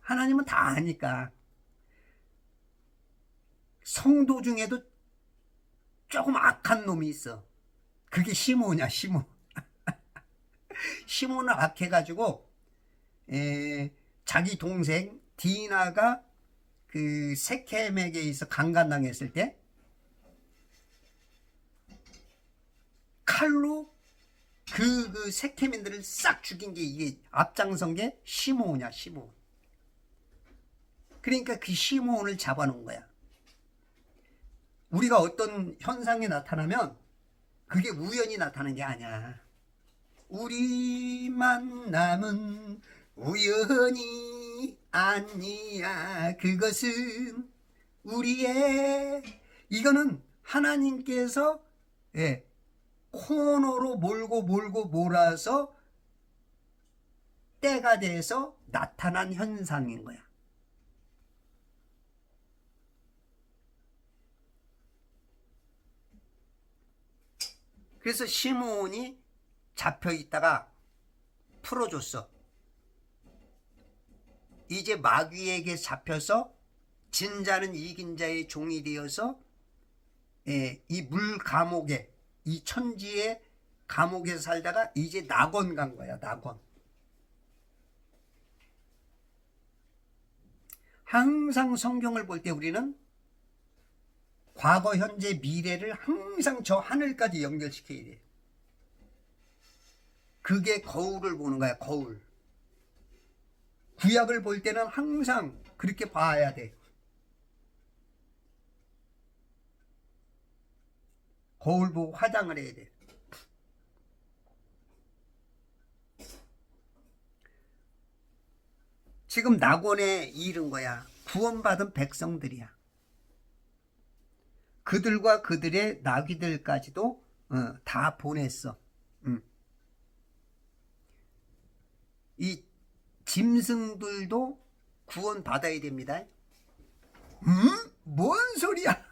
하나님은 다 아니까. 성도 중에도 조금 악한 놈이 있어. 그게 시몬이야, 시몬. 시몬을 악해가지고 자기 동생 디나가 그 세켐에게 있어 강간당했을 때 칼로 그 세켐인들을 싹 죽인 게 이게 앞장선 게 시몬이야, 시몬. 그러니까 그 시몬을 잡아놓은 거야. 우리가 어떤 현상이 나타나면 그게 우연히 나타나는 게 아니야. 우리 만남은 우연이 아니야. 그것은 우리의 이거는 하나님께서 코너로 몰고 몰아서 때가 돼서 나타난 현상인 거야. 그래서 시몬이 잡혀 있다가 풀어줬어. 이제 마귀에게 잡혀서 진 자는 이긴 자의 종이 되어서 이 물 감옥에 이 천지의 감옥에서 살다가 이제 낙원 간 거야. 낙원. 항상 성경을 볼 때 우리는 과거, 현재, 미래를 항상 저 하늘까지 연결시켜야 돼. 그게 거울을 보는 거야. 거울. 구약을 볼 때는 항상 그렇게 봐야 돼. 거울 보고 화장을 해야 돼. 지금 낙원에 이른 거야. 구원받은 백성들이야. 그들과 그들의 나귀들까지도 다 보냈어. 이 짐승들도 구원 받아야 됩니다. 뭔 소리야?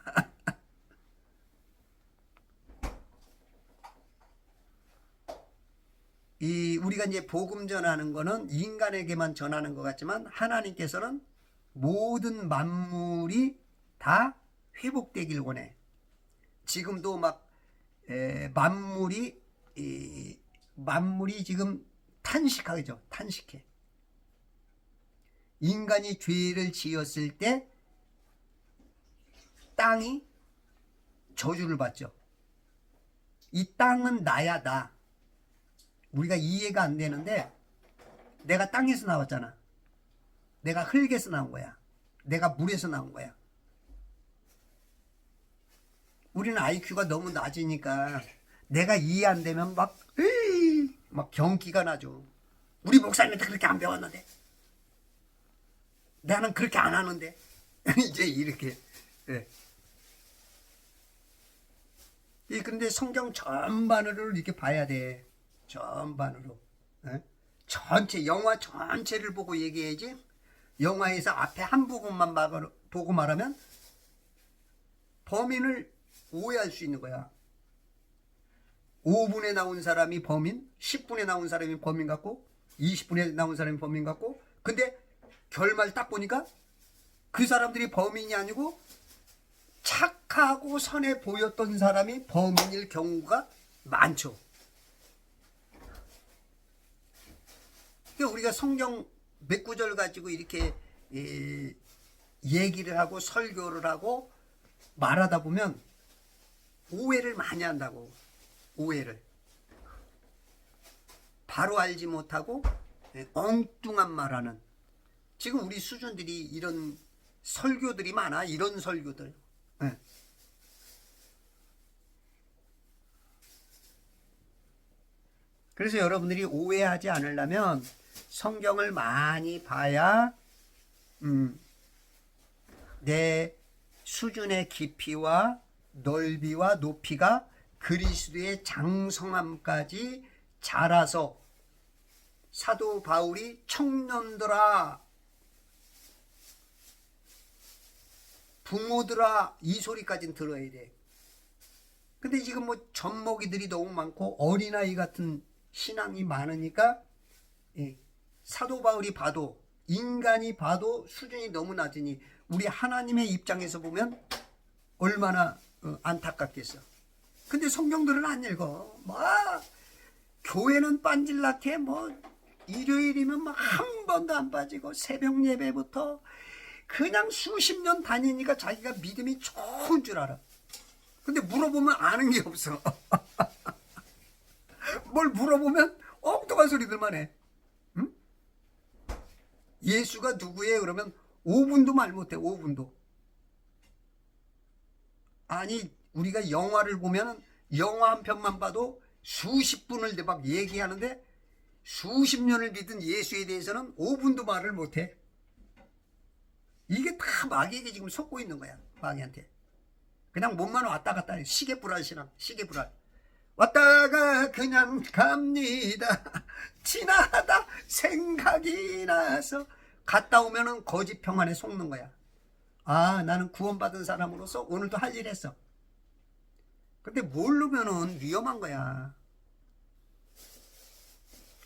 우리가 이제 복음 전하는 거는 인간에게만 전하는 것 같지만 하나님께서는 모든 만물이 다 회복되길 원해. 지금도 막 만물이 지금 탄식하죠. 탄식해. 인간이 죄를 지었을 때 땅이 저주를 받죠. 이 땅은 나야, 나. 우리가 이해가 안 되는데, 내가 땅에서 나왔잖아. 내가 흙에서 나온 거야. 내가 물에서 나온 거야. 우리는 IQ가 너무 낮으니까 내가 이해 안 되면 막 경기가 나죠. 우리 목사님한테 그렇게 안 배웠는데, 나는 그렇게 안 하는데. 이제 이렇게. 예. 그런데 성경 전반으로 이렇게 봐야 돼. 전반으로. 예? 전체, 영화 전체를 보고 얘기해야지. 영화에서 앞에 한 부분만 보고 말하면 범인을 오해할 수 있는 거야. 5분에 나온 사람이 범인, 10분에 나온 사람이 범인 같고, 20분에 나온 사람이 범인 같고, 근데 결말 딱 보니까 그 사람들이 범인이 아니고 착하고 선해 보였던 사람이 범인일 경우가 많죠. 그러니까 우리가 성경 몇 구절 가지고 이렇게 얘기를 하고 설교를 하고 말하다 보면 오해를 많이 한다고. 오해를 바로 알지 못하고 엉뚱한 말하는, 지금 우리 수준들이 이런 설교들이 많아. 이런 설교들. 그래서 여러분들이 오해하지 않으려면 성경을 많이 봐야 내 수준의 깊이와 넓이와 높이가 그리스도의 장성함까지 자라서, 사도 바울이 청년들아, 부모들아, 이 소리까지는 들어야 돼. 근데 지금 뭐 젖먹이들이 너무 많고 어린아이 같은 신앙이 많으니까 사도 바울이 봐도, 인간이 봐도 수준이 너무 낮으니 우리 하나님의 입장에서 보면 얼마나 안타깝겠어. 근데 성경들은 안 읽어. 교회는 빤질락해. 일요일이면 한 번도 안 빠지고 새벽 예배부터 그냥 수십 년 다니니까 자기가 믿음이 좋은 줄 알아. 근데 물어보면 아는 게 없어. 뭘 물어보면 엉뚱한 소리들만 해. 응? 예수가 누구예요? 그러면 5분도 말 못해. 5분도. 아니, 우리가 영화를 보면 영화 한 편만 봐도 수십 분을 막 얘기하는데 수십 년을 믿은 예수에 대해서는 5분도 말을 못해. 이게 다 마귀에게 지금 속고 있는 거야. 마귀한테. 그냥 몸만 왔다 갔다 해. 시계불알 신앙. 시계불알. 왔다가 그냥 갑니다. 지나다 생각이 나서 갔다 오면은 거짓 평안에 속는 거야. 아, 나는 구원받은 사람으로서 오늘도 할 일 했어. 근데 모르면은 위험한 거야.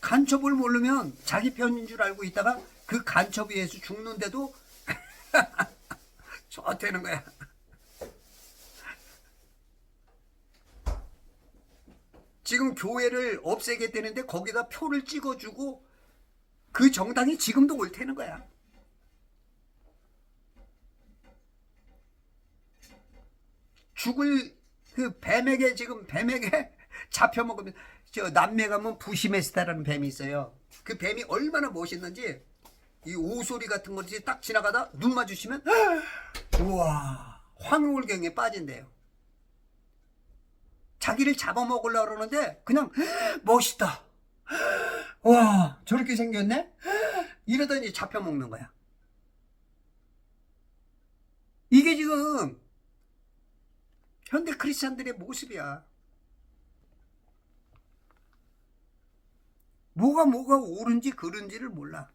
간첩을 모르면 자기 편인 줄 알고 있다가 그 간첩에 의해서 죽는데도 좋다는 거야. 지금 교회를 없애겠다는데 거기다 표를 찍어주고 그 정당이 지금도 옳다는 거야. 죽을 그 뱀에게, 지금 뱀에게 잡혀먹으면, 저 남미 가면 부시메스타라는 뱀이 있어요. 그 뱀이 얼마나 멋있는지, 이 오소리 같은 거지 딱 지나가다 눈 마주치면 우와, 황홀경에 빠진대요. 자기를 잡아먹으려고 그러는데 그냥 멋있다, 와 저렇게 생겼네, 이러더니 잡혀먹는 거야. 이게 지금 현대 크리스찬들의 모습이야. 뭐가 옳은지 그른지를 몰라.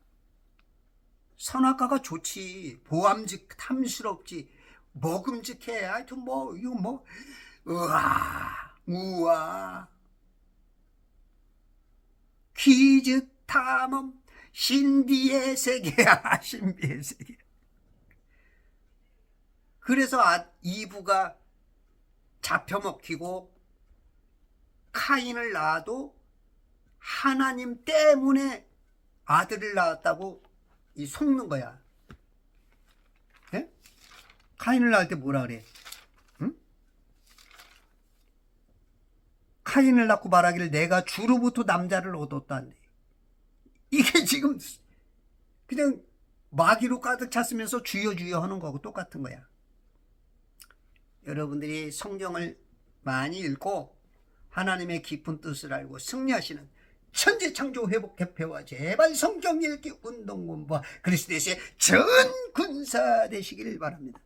선악과가 좋지, 보암직 탐스럽지, 먹음직해. 하여튼 이거 우와 퀴즈 탐험 신비의 세계야. 신비의 세계. 그래서 이브가 잡혀먹히고 카인을 낳아도 하나님 때문에 아들을 낳았다고 속는 거야. 네? 카인을 낳을 때 뭐라 그래? 응? 카인을 낳고 말하기를 내가 주로부터 남자를 얻었다는데, 이게 지금 그냥 마귀로 가득 찼으면서 주여 주여 하는 거하고 똑같은 거야. 여러분들이 성경을 많이 읽고 하나님의 깊은 뜻을 알고 승리하시는 천지창조 회복 개폐와 제발 성경 읽기 운동본부와 그리스도의 전 군사 되시길 바랍니다.